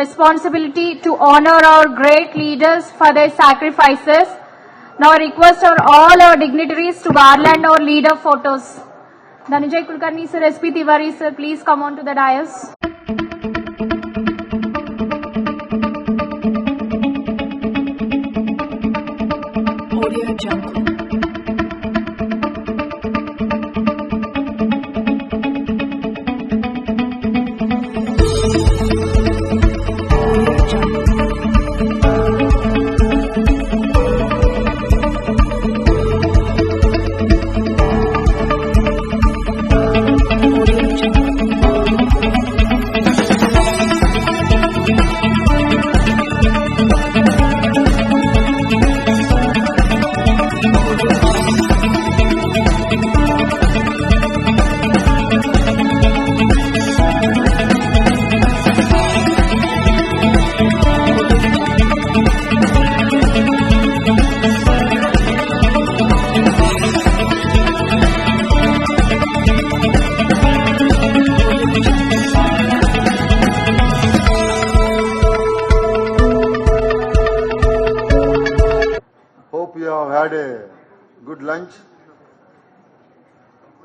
responsibility to honor our great leaders for their sacrifices. Now I request all our dignitaries to garland our leader photos. Dhananjay Kulkarni sir, SP Tiwari sir, please come on to the dais. Audio Jungle. Hope you have had a good lunch.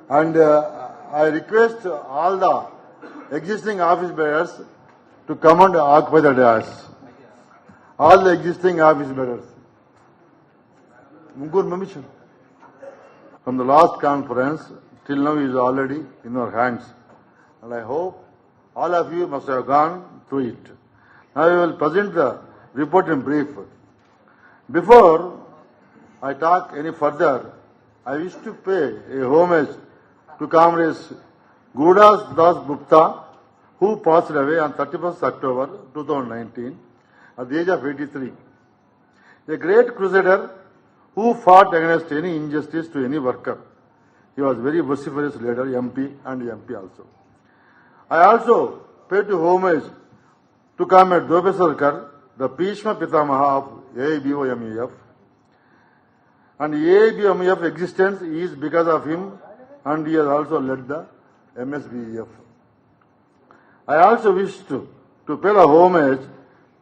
And I request all the existing office bearers to come and occupy the dais. All the existing office bearers. From the last conference till now is already in our hands. And I hope all of you must have gone through it. Now I will present the report in brief. Before I talk any further, I wish to pay a homage to comrades Gudas Das Gupta, who passed away on 31st October 2019 at the age of 83. A great crusader who fought against any injustice to any worker. He was very vociferous leader, MP and MP also. I also pay to homage to Comrade Dobe Sarkar, the Bhishma Pitamaha of AIBOMEF. And AIBOMEF existence is because of him, and he has also led the MSBEF. I also wish to pay the homage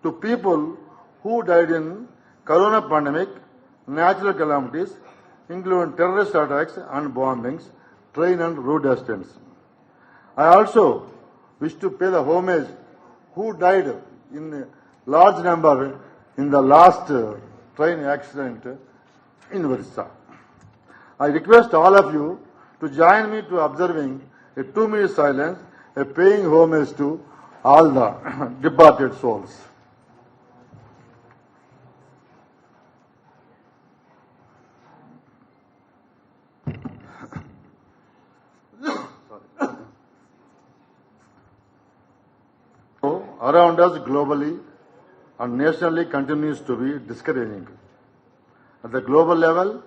to people who died in corona pandemic, natural calamities, including terrorist attacks and bombings, train and road accidents. I also wish to pay the homage who died in large number in the last train accident in Orissa. I request all of you to join me to observing a 2-minute silence, a paying homage to all the departed souls. Around us globally and nationally continues to be discouraging. At the global level,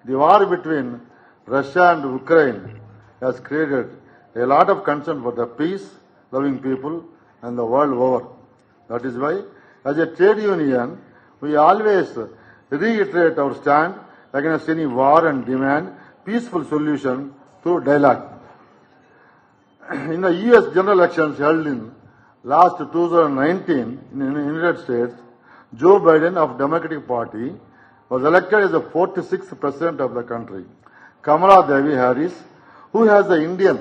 the war between Russia and Ukraine has created a lot of concern for the peace-loving people and the world over. That is why, as a trade union, we always reiterate our stand against any war and demand peaceful solution through dialogue. In the U.S. general elections held in last 2019 in the United States, Joe Biden of Democratic Party was elected as the 46th president of the country. Kamala Devi Harris, who has the Indian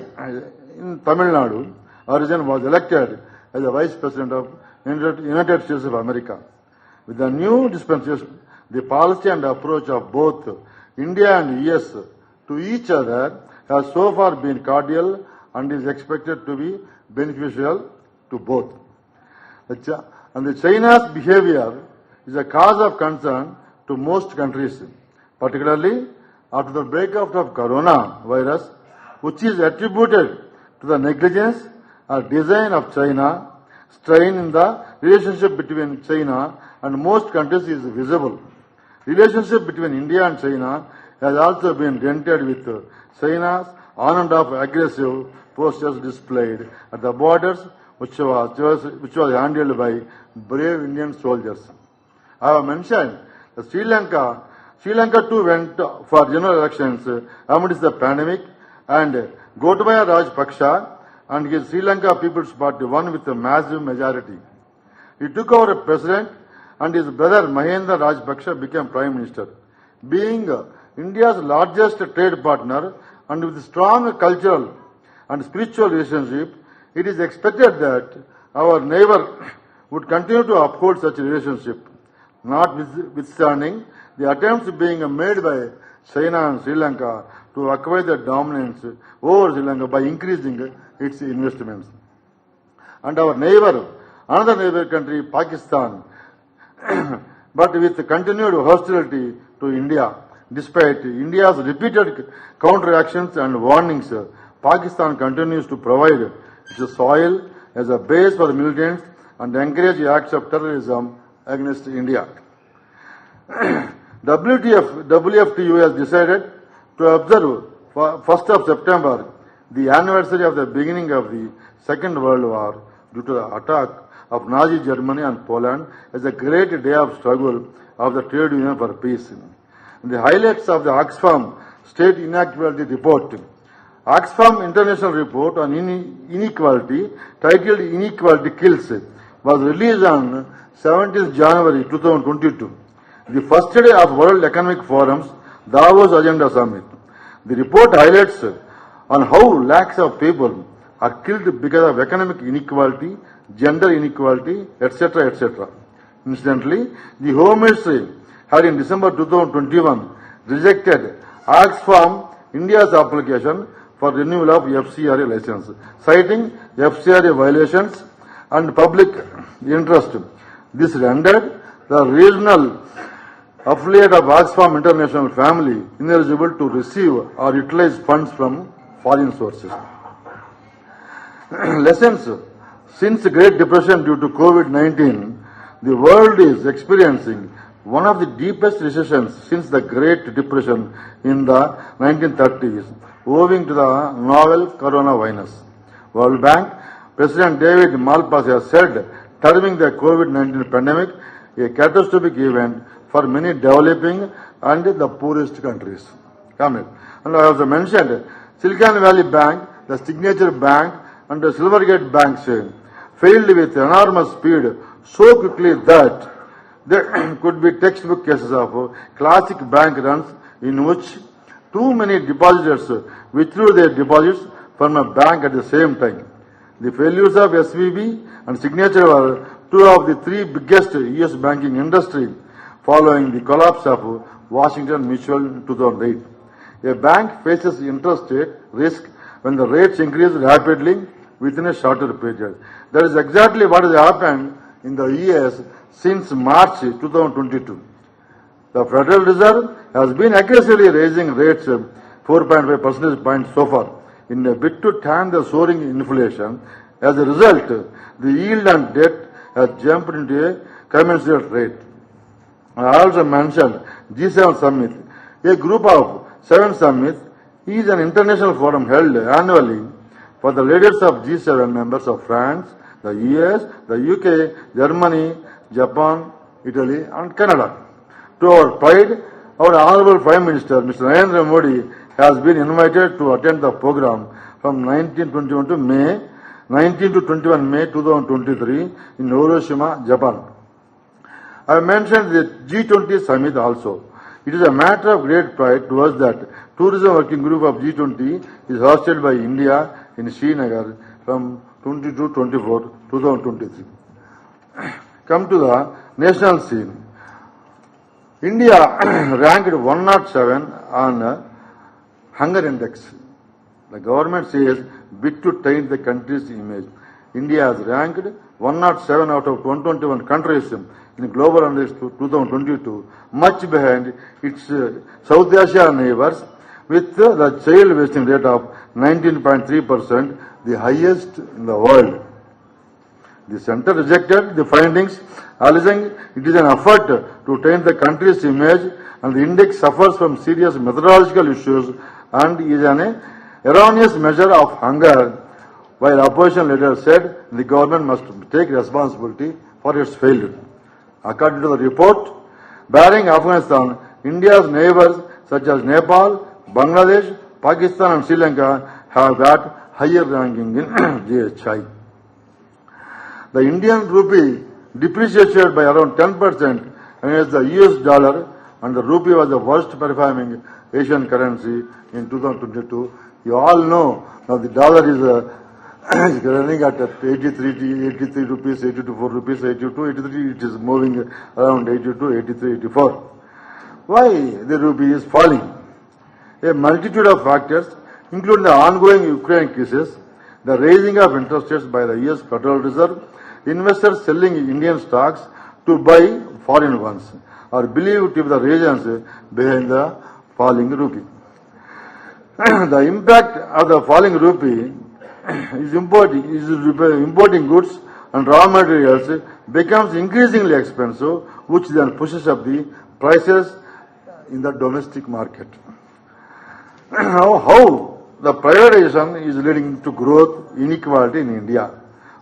in Tamil Nadu origin, was elected as the vice president of United States of America. With the new dispensation, the policy and approach of both India and US to each other has so far been cordial and is expected to be beneficial to both. And the China's behavior is a cause of concern to most countries, particularly after the breakout of coronavirus, which is attributed to the negligence or design of China. Strain in the relationship between China and most countries is visible. Relationship between India and China has also been dented with China's on and off aggressive postures displayed at the borders, which was handled by brave Indian soldiers. I have mentioned that Sri Lanka too went for general elections amidst the pandemic, and Gotabaya Rajapaksa and his Sri Lanka People's Party won with a massive majority. He took over as president and his brother Mahendra Rajapaksa became prime minister. Being India's largest trade partner and with strong cultural and spiritual relationship, it is expected that our neighbor would continue to uphold such a relationship, notwithstanding the attempts being made by China and Sri Lanka to acquire the dominance over Sri Lanka by increasing its investments. And our neighbor, another neighbor country, Pakistan, but with continued hostility to India. Despite India's repeated counteractions and warnings, Pakistan continues to provide its soil as a base for the militants and encourage acts of terrorism against India. WFTU has decided to observe 1st of September, the anniversary of the beginning of the Second World War due to the attack of Nazi Germany and Poland as a great day of struggle of the trade union for peace. The highlights of the Oxfam State Inequality Report. Oxfam International Report on Inequality, titled Inequality Kills, was released on 17th January 2022, the first day of World Economic Forum's Davos Agenda Summit. The report highlights on how lakhs of people are killed because of economic inequality, gender inequality, etc., etc. Incidentally, the Home Ministry had in December 2021 rejected Oxfam India's application for renewal of FCRA license, citing FCRA violations and public interest. This rendered the regional affiliate of Oxfam International family ineligible to receive or utilize funds from foreign sources. Lessons. Since the Great Depression due to COVID-19, the world is experiencing one of the deepest recessions since the Great Depression in the 1930s, owing to the novel coronavirus. World Bank President David Malpass has said, terming the COVID-19 pandemic a catastrophic event for many developing and the poorest countries. And I also mentioned Silicon Valley Bank, the Signature Bank, and the Silvergate banks failed with enormous speed so quickly that there could be textbook cases of classic bank runs in which too many depositors withdrew their deposits from a bank at the same time. The failures of SVB and Signature were two of the three biggest US banking industry following the collapse of Washington Mutual in 2008. A bank faces interest rate risk when the rates increase rapidly within a shorter period. That is exactly what has happened in the US since March 2022. The Federal Reserve has been aggressively raising rates 4.5 percentage points so far in a bid to tame the soaring inflation. As a result, the yield on debt has jumped into a commensurate rate. I also mentioned G7 Summit. A group of 7 summits is an international forum held annually for the leaders of G7 members of France, the US, the UK, Germany, Japan, Italy, and Canada. To our pride, our Honorable Prime Minister, Mr. Narendra Modi, has been invited to attend the program from 19 to 21 May 2023 in Hiroshima, Japan. I mentioned the G20 summit also. It is a matter of great pride to us that tourism working group of G20 is hosted by India in Srinagar from 22-24 2023. Come to the national scene. India ranked 107 on hunger index. The government says bid to taint the country's image. India has ranked 107 out of 121 countries in global index 2022, much behind its South Asia neighbors, with the child wasting rate of 19.3%, the highest in the world. The center rejected the findings, alleging it is an effort to taint the country's image, and the index suffers from serious methodological issues and is an erroneous measure of hunger, while opposition leaders said the government must take responsibility for its failure. According to the report, barring Afghanistan, India's neighbors such as Nepal, Bangladesh, Pakistan and Sri Lanka have got higher ranking in GHI. The Indian rupee depreciated by around 10% against the US dollar, and the rupee was the worst performing Asian currency in 2022. You all know now the dollar is running at 83 rupees, 84 rupees, 82, 83. It is moving around 82, 83, 84. Why the rupee is falling? A multitude of factors, including the ongoing Ukraine crisis, the raising of interest rates by the US Federal Reserve, investors selling Indian stocks to buy foreign ones, are believed to be the reasons behind the falling rupee. The impact of the falling rupee is importing goods and raw materials becomes increasingly expensive, which then pushes up the prices in the domestic market. How the privatization is leading to growth inequality in India.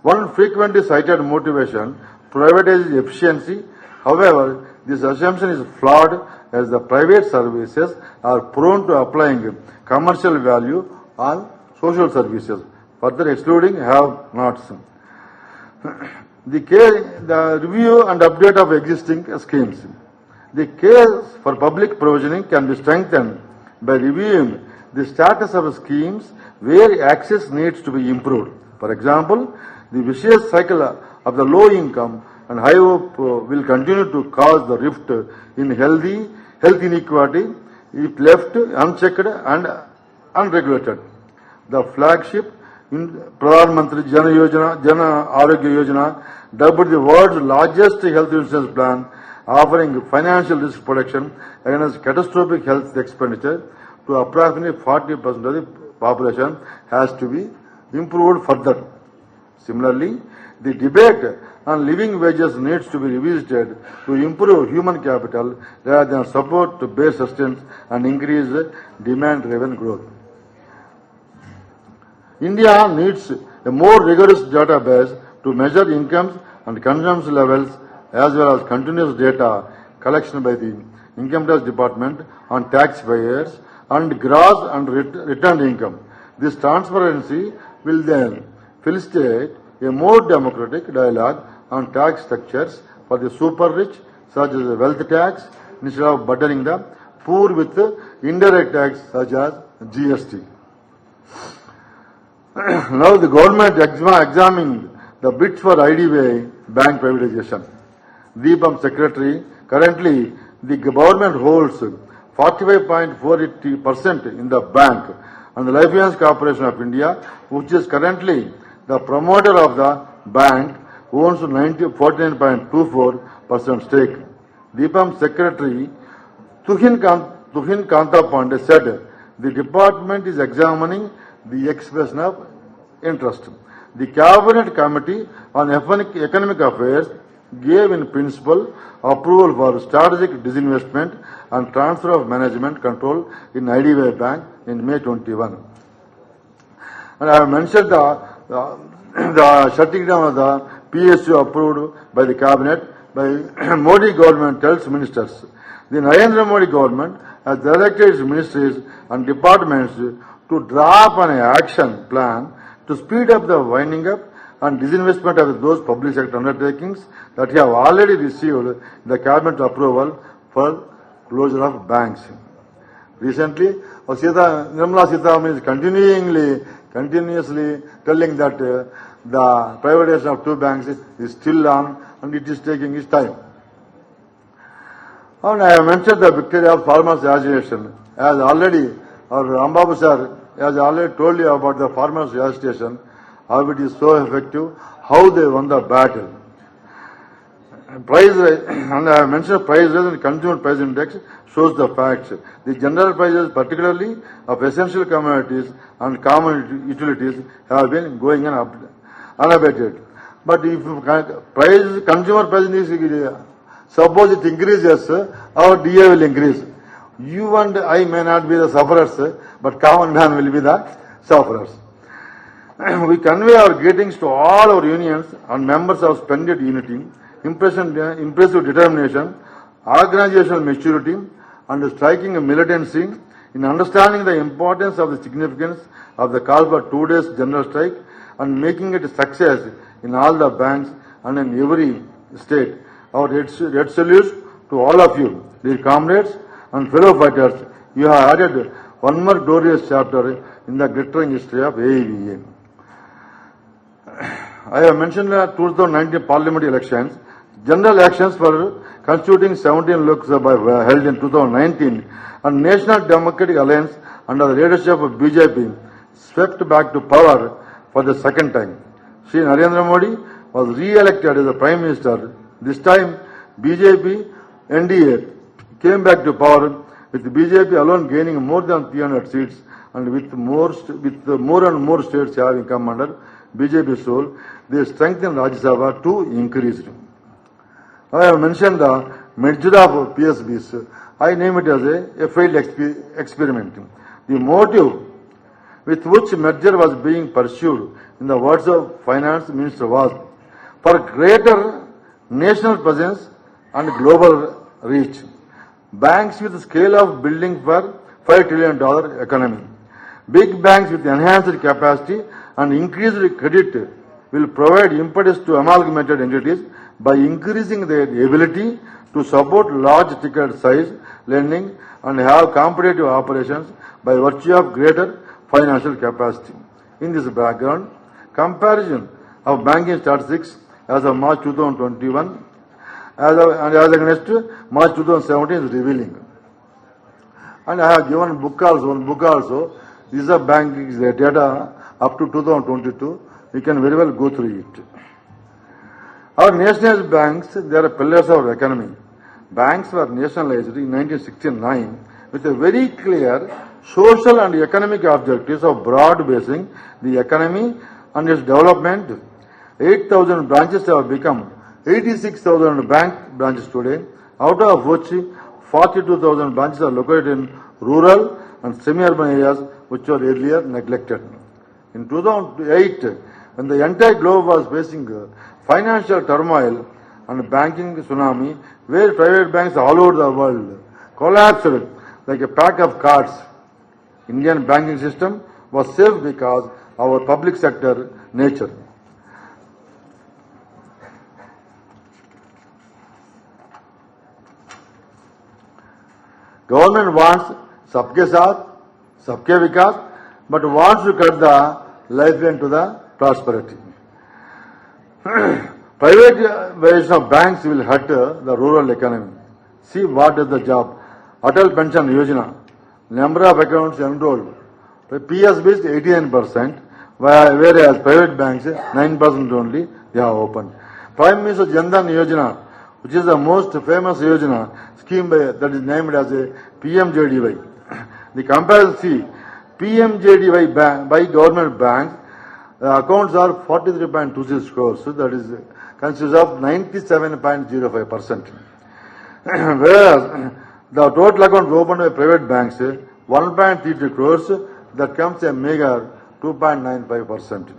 One frequently cited motivation, privatizing efficiency. However, this assumption is flawed, as the private services are prone to applying commercial value on social services, further excluding have-nots. The review and update of existing schemes. The case for public provisioning can be strengthened by reviewing the status of schemes where access needs to be improved. For example, the vicious cycle of the low income and high hope will continue to cause the rift in health inequality if left unchecked and unregulated. The flagship in Pradhan Mantri Jana Arogya Yojana, dubbed the world's largest health insurance plan, offering financial risk protection against catastrophic health expenditure to approximately 40% of the population, has to be improved further. Similarly, the debate on living wages needs to be revisited to improve human capital rather than support to base sustenance and increase demand-driven growth. India needs a more rigorous database to measure incomes and consumption levels, as well as continuous data collection by the Income Tax Department on taxpayers and gross and returned income. This transparency will then facilitate a more democratic dialogue on tax structures for the super rich, such as the wealth tax, instead of burdening the poor with indirect tax such as GST. Now the government examining the bids for IDBI bank privatization. Deepam Secretary, currently the government holds 45.48% in the bank, and the Life Insurance Corporation of India, which is currently the promoter of the bank, owns 49.24% stake. Deepam Secretary Tuhin Kanta Pandey said the department is examining the expression of interest. The Cabinet Committee on Economic Affairs gave in principle approval for strategic disinvestment and transfer of management control in IDBI Bank in May 21. And I have mentioned the shutting down of the PSU approved by the Cabinet by Modi government tells ministers. The Narendra Modi government has directed its ministries and departments to draw up an action plan to speed up the winding up and disinvestment of those public sector undertakings that have already received the Cabinet approval for closure of banks. Recently, Nirmala Sitharaman is continuously telling that the privatization of two banks is still on and it is taking its time. And I have mentioned the victory of farmers' agitation. As already, our Ambabu sir has already told you about the farmers' agitation, how it is so effective, how they won the battle. Price rise, and I have mentioned price rise and consumer price index shows the facts. The general prices, particularly of essential commodities and common utilities, have been going on unabated. But if consumer price index, suppose it increases, our DA will increase. You and I may not be the sufferers, but common man will be the sufferers. We convey our greetings to all our unions and members of splendid unity, impressive determination, organizational maturity, and striking militancy in understanding the importance of the significance of the call for 2 days general strike and making it a success in all the banks and in every state. Our red salute to all of you, dear comrades and fellow fighters. You have added one more glorious chapter in the glittering history of AEBA. I have mentioned the 2019 parliament elections. General elections for constituting 17 Lok Sabha were held in 2019, and National Democratic Alliance under the leadership of BJP swept back to power for the second time. Shri Narendra Modi was re-elected as the Prime Minister. This time, BJP NDA came back to power, with BJP alone gaining more than 300 seats, and with more and more states having come under BJP's rule, they strengthened Rajya Sabha to increase. I have mentioned the merger of PSBs. I name it as a failed experiment. The motive with which merger was being pursued, in the words of Finance Minister, was for greater national presence and global reach. Banks with scale of building for $5 trillion economy. Big banks with enhanced capacity and increased credit will provide impetus to amalgamated entities by increasing their ability to support large ticket size lending and have competitive operations by virtue of greater financial capacity. In this background, comparison of banking statistics as of March 2021 and as against March 2017 is revealing. And I have given one book also. This is a banking data up to 2022. You can very well go through it. Our nationalized banks, they are pillars of our economy. Banks were nationalized in 1969 with a very clear social and economic objectives of broad basing the economy and its development. 8,000 branches have become 86,000 bank branches today, out of which 42,000 branches are located in rural and semi-urban areas which were earlier neglected. In 2008, when the entire globe was facing financial turmoil and banking tsunami, where private banks all over the world collapsed like a pack of cards, Indian banking system was safe because of our public sector nature. Government wants sabke saath, sabke vikas, but wants to cut the lifeline to the prosperity. Privatization of banks will hurt the rural economy. See what is the job. Atal Pension Yojana, number of accounts enrolled. PSB is 89%, whereas private banks 9% only they have opened. Prime Minister Jan Dhan Yojana, which is the most famous Yojana scheme that is named as a PMJDY. The comparison, see, PMJDY by government banks, the accounts are 43.26 crores, so that is consists of 97.05%. Whereas the total accounts opened by private banks, 1.33 crores, that comes a meager 2.95%.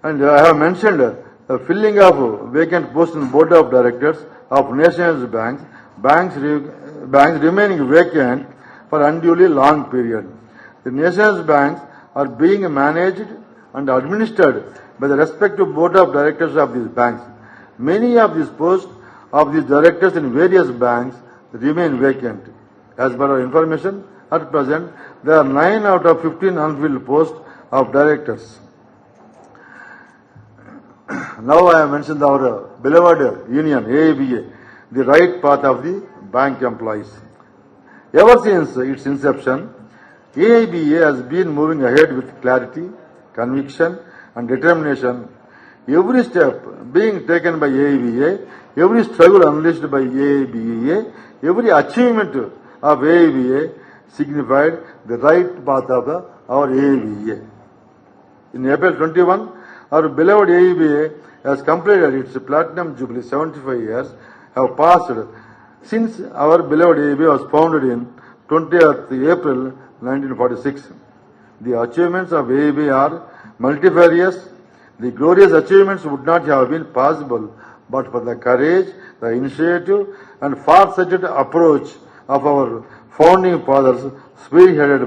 And I have mentioned the filling of vacant posts in board of directors of nationalized banks, banks remaining vacant for unduly long period. The nationalized banks are being managed and administered by the respective board of directors of these banks. Many of these posts of these directors in various banks remain vacant. As per our information, at present, there are 9 out of 15 unfilled posts of directors. Now I have mentioned our beloved union, AABA, the right path of the bank employees. Ever since its inception, AABA has been moving ahead with clarity, conviction and determination. Every step being taken by AABA, every struggle unleashed by AABA, every achievement of AABA signified the right path of our AABA. In April 21, our beloved AABA has completed its platinum jubilee. 75 years have passed since our beloved AABA was founded in 20th April 1946. The achievements of AABA are multifarious. The glorious achievements would not have been possible but for the courage, the initiative and far-sighted approach of our founding fathers, spearheaded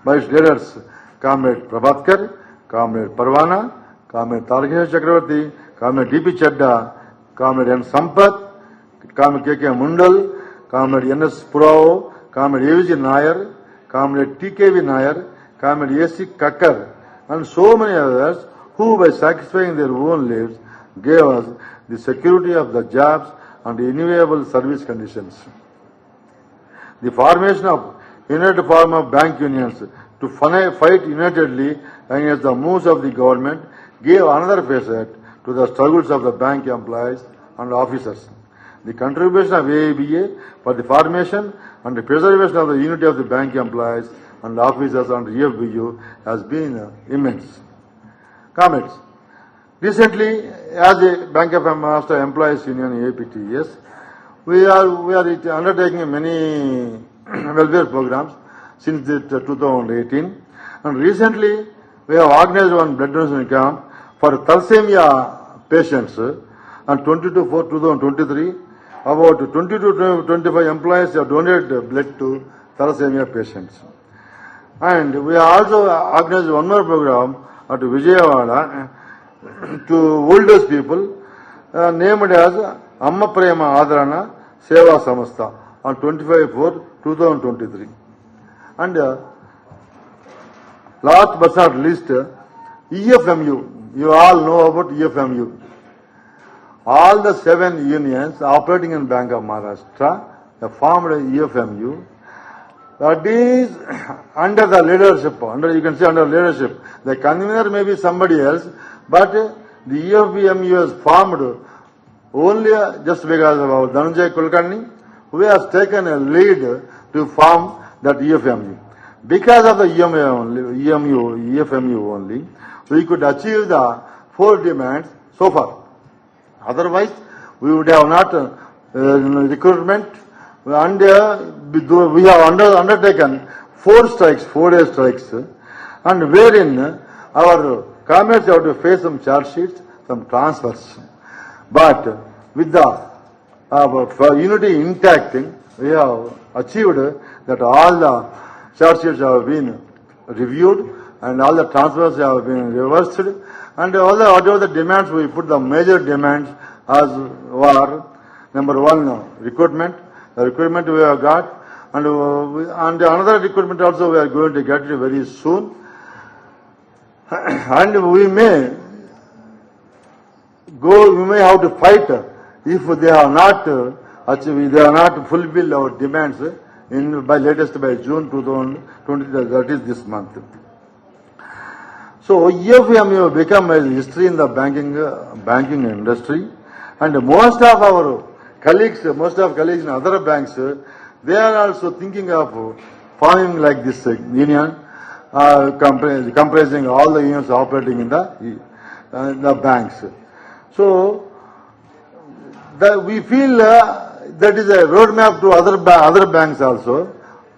by its leaders, Comrade Prabhakar, Comrade Parwana, Comrade Tarkesh Chakravarti, Comrade D.P. Chadda, Comrade N. Sampath, Comrade K.K. Mundal, Comrade N.S. Purao, Comrade A.V.G. Nair, Comrade T.K.V. Nair, Comrade A.C. Kakkar, and so many others who, by sacrificing their own lives, gave us the security of the jobs and the inevitable service conditions. The formation of united form of bank unions to fight unitedly against the moves of the government gave another facet to the struggles of the bank employees and officers. The contribution of AIBA for the formation and the preservation of the unity of the bank employees and officers under EFBU has been immense. Comments. Recently, as a Bank of Maharashtra Employees Union APTS, we are undertaking many welfare programs since 2018, and recently we have organized one blood donation camp for thalassemia patients, and 22/4/2023, about 20 to 25 employees have donated blood to thalassemia patients. And we have also organized one more program at Vijayawada to older people, named as Amma Prema Adharana Seva Samastha on 25/4/2023. And last but not least, EFMU. You all know about EFMU. All the 7 unions operating in Bank of Maharashtra have formed a EFMU. That is under the leadership, you can say under leadership. The convener may be somebody else, but the EFMU has formed only just because of our Dhananjay Kulkarni, who has taken a lead to form that EFMU. Because of the EFMU only, we could achieve the 4 demands so far. Otherwise, we would have not recruitment, and we have undertaken 4-day strikes, and wherein our comrades have to face some charge sheets, some transfers. But with the unity intact, we have achieved that all the charge sheets have been reviewed and all the transfers have been reversed, and whatever the demands we put, the major demands as were, number 1, recruitment. The recruitment we have got, and another recruitment also we are going to get it very soon. And we may have to fight if they are not achieved, they are not fulfilled our demands by June 2020, that is this month. So EFMU become a history in the banking industry, and most of colleagues in other banks, they are also thinking of forming like this union, comprising all the unions operating in the banks. So we feel that is a roadmap to other banks also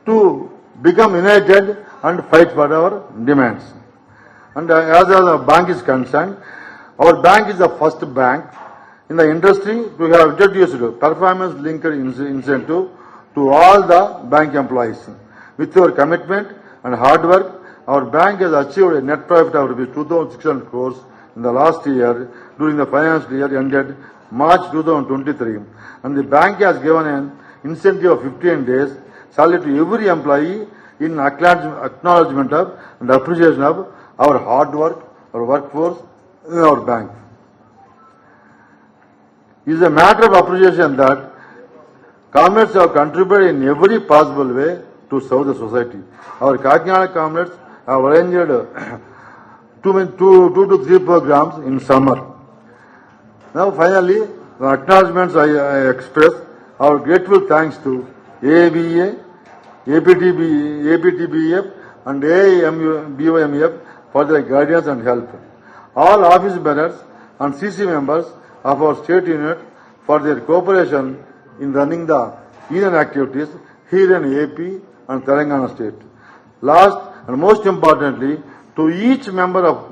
to become united and fight for our demands. And as the bank is concerned, our bank is the first bank in the industry to have introduced performance-linked incentive to all the bank employees. With your commitment and hard work, our bank has achieved a net profit of 2,600 crores in the last year during the financial year ended March 2023. And the bank has given an incentive of 15 days salary to every employee in acknowledgement of and appreciation of our hard work, our workforce in our bank. It is a matter of appreciation that comrades have contributed in every possible way to serve the society. Our Kakinada comrades have arranged 2 to 3 programs in summer. Now finally, the acknowledgements I express our grateful thanks to AABA, APTBF and AIBOMF for their guidance and help. All office bearers and CC members of our state unit for their cooperation in running the union activities here in AP and Telangana state. Last and most importantly, to each member of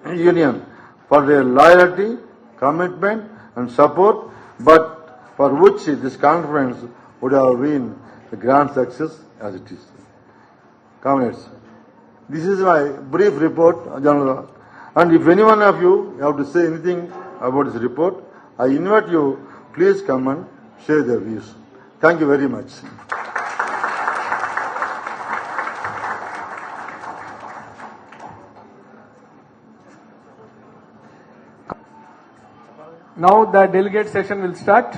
union for their loyalty, commitment and support, but for which this conference would have been a grand success as it is. Comrades, This is my brief report, General. And if anyone of you have to say anything about this report, I invite you, please come and share their views. Thank you very much. Now the delegate session will start.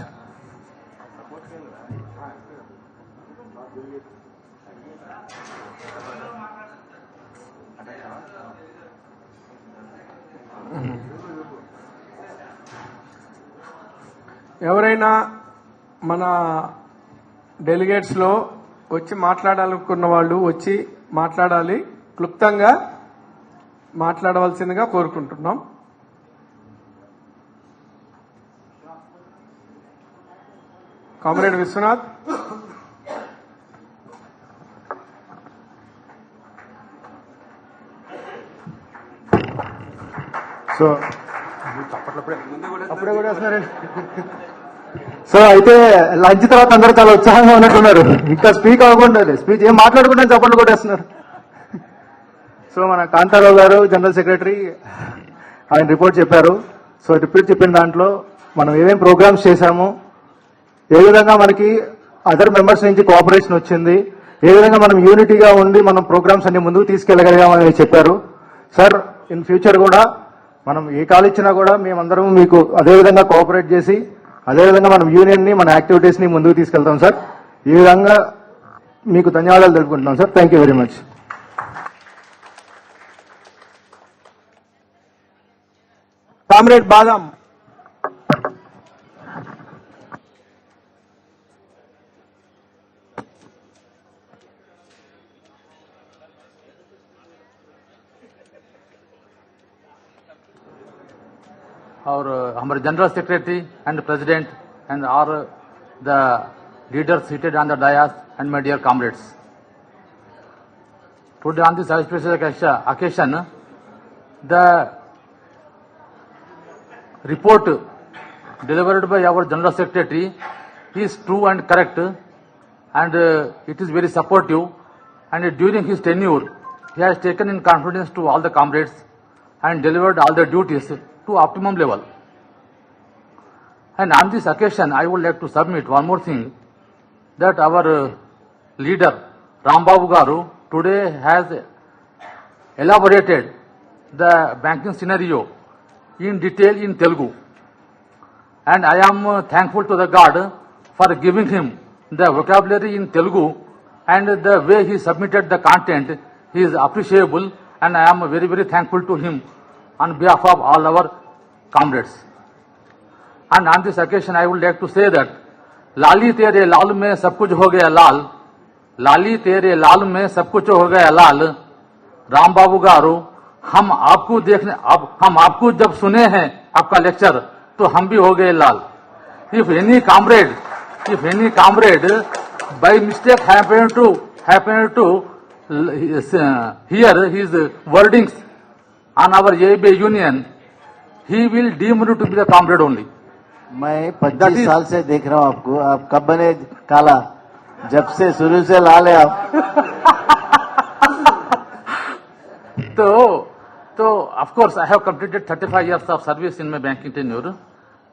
ఎవరైనా మన delegates లో వచ్చి మాట్లాడాలనుకున్న వాళ్ళు వచ్చి మాట్లాడాలి, క్లుప్తంగా మాట్లాడవలసిందిగా కోరుకుంటున్నాం. కామ్రేడ్ విశ్వనాథ్. సో అప్పుడే కూడా వస్తున్నారండి. సో అయితే లంచ్ తర్వాత అందరూ చాలా ఉత్సాహంగా ఉన్నట్టున్నారు. ఇంకా స్పీక్ అవ్వకుండా స్పీచ్ ఏం మాట్లాడకుండా చప్పట్లు కొట్టేస్తున్నారు. సో మన కాంతారావు గారు జనరల్ సెక్రటరీ ఆయన రిపోర్ట్ చెప్పారు. సో రిపోర్ట్ చెప్పిన దాంట్లో మనం ఏమేం ప్రోగ్రామ్స్ చేశాము, ఏ విధంగా మనకి అదర్ మెంబర్స్ నుంచి కోఆపరేషన్ వచ్చింది, ఏ విధంగా మనం యూనిటీగా ఉండి మనం ప్రోగ్రామ్స్ అన్ని ముందుకు తీసుకెళ్లగలిగామని చెప్పారు. సార్ ఇన్ ఫ్యూచర్ కూడా మనం ఏ కాల్ ఇచ్చినా కూడా మేమందరం మీకు అదేవిధంగా కోఆపరేట్ చేసి అదేవిధంగా మనం యూనియన్ ని మన యాక్టివిటీస్ ని ముందుకు తీసుకెళ్తాం సార్. ఈ విధంగా మీకు ధన్యవాదాలు తెలుపుకుంటున్నాం sir. Thank you very much. Comrade Badam. और हमारे general secretary and president and are the leaders seated on the dais and my dear comrades. Today on this auspicious occasion, the report delivered by our general secretary is true and correct, and it is very supportive, and during his tenure he has taken in confidence to all the comrades and delivered all the duties to optimum level. And on this occasion, I would like to submit one more thing, that our leader Rambabu Garu today has elaborated the banking scenario in detail in Telugu, and I am thankful to the God for giving him the vocabulary in Telugu, and the way he submitted the content is appreciable, and I am very, very thankful to him on behalf of all our comrades. And on this occasion, I would like to say that लाली तेरे लाल में सब कुछ हो गया लाल, लाली तेरे लाल में सब कुछ हो गया लाल, राम बाबू गारू हम आपको जब सुने हैं आपका लेक्चर तो हम भी हो गए लाल. If any comrade by mistake happened to hear his wordings on our AIB union, he will deem you to be the comrade only. मैं 25 साल से देख रहा हूँ आपको, आप कब बने काला? जब से शुरू से लाल है आप. तो of course I have completed 35 years of service in my banking tenure.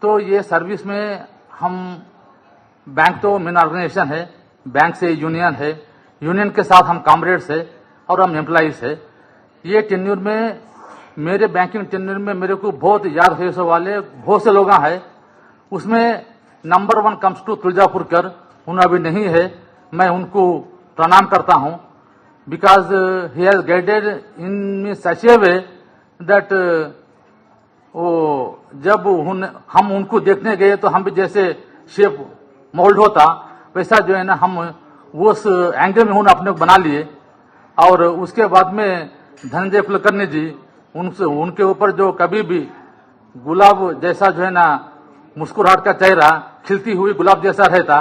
तो ये सर्विस में हम, बैंक तो मेन ऑर्गेनाइजेशन है, बैंक से यूनियन है, यूनियन के साथ हम कॉमरेड्स है और हम एम्प्लॉइज है. ये टेन्योर में, मेरे बैंकिंग टेन्योर में मेरे को बहुत याद है वाले बहुत से लोग हैं. उसमें नंबर 1 कम्स टू तुलजापुरकर, उन्हें अभी नहीं है, मैं उनको प्रणाम करता हूं, because he has guided in me such A way that वो जब हम उनको देखने गए तो हम भी जैसे शेप मोल्ड होता वैसा जो है ना हम वो उस एंगल में अपने को बना लिए. और उसके बाद में धनंजय कुलकर्णी जी, उनके ऊपर जो कभी भी गुलाब जैसा जो है ना मुस्कुराहट का चेहरा खिलती हुई गुलाब जैसा रहता,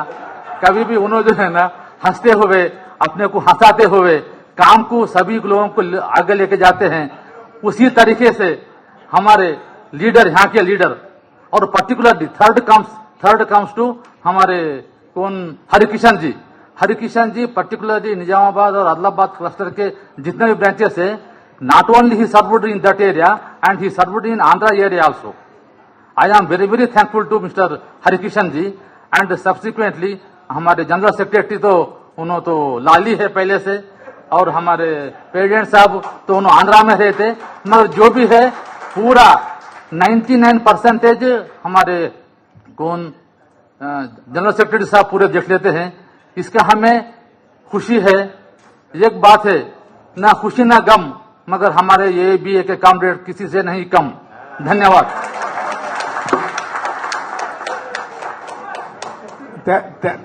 कभी भी उन्होंने जो है ना हंसते हुए अपने को हंसाते हुए काम को सभी लोगों को आगे लेके जाते हैं. उसी तरीके से हमारे लीडर, यहाँ के लीडर, और पर्टिकुलरली थर्ड कम्स टू हमारे हरिकिशन जी, हरिकिशन जी पर्टिकुलरली निजामाबाद और आदिलाबाद क्लस्टर के जितने भी ब्रांचेस है, not only he served in that area and he served in Andhra area also. I am very very thankful to Mr. Harikishan ji and subsequently हमारे general secretary तो उन्होंने तो लाली है पहले से, और हमारे प्रेसिडेंट साहब तो उन्होंने आंध्रा में रहते, मगर जो भी है पूरा 99% हमारे कौन जनरल सेक्रेटरी साहब पूरे देख लेते हैं। इसका हमें खुशी है। एक बात है, ना खुशी ना गम, मगर हमारे ये भी एक कॉमरेड किसी से नहीं कम। धन्यवाद।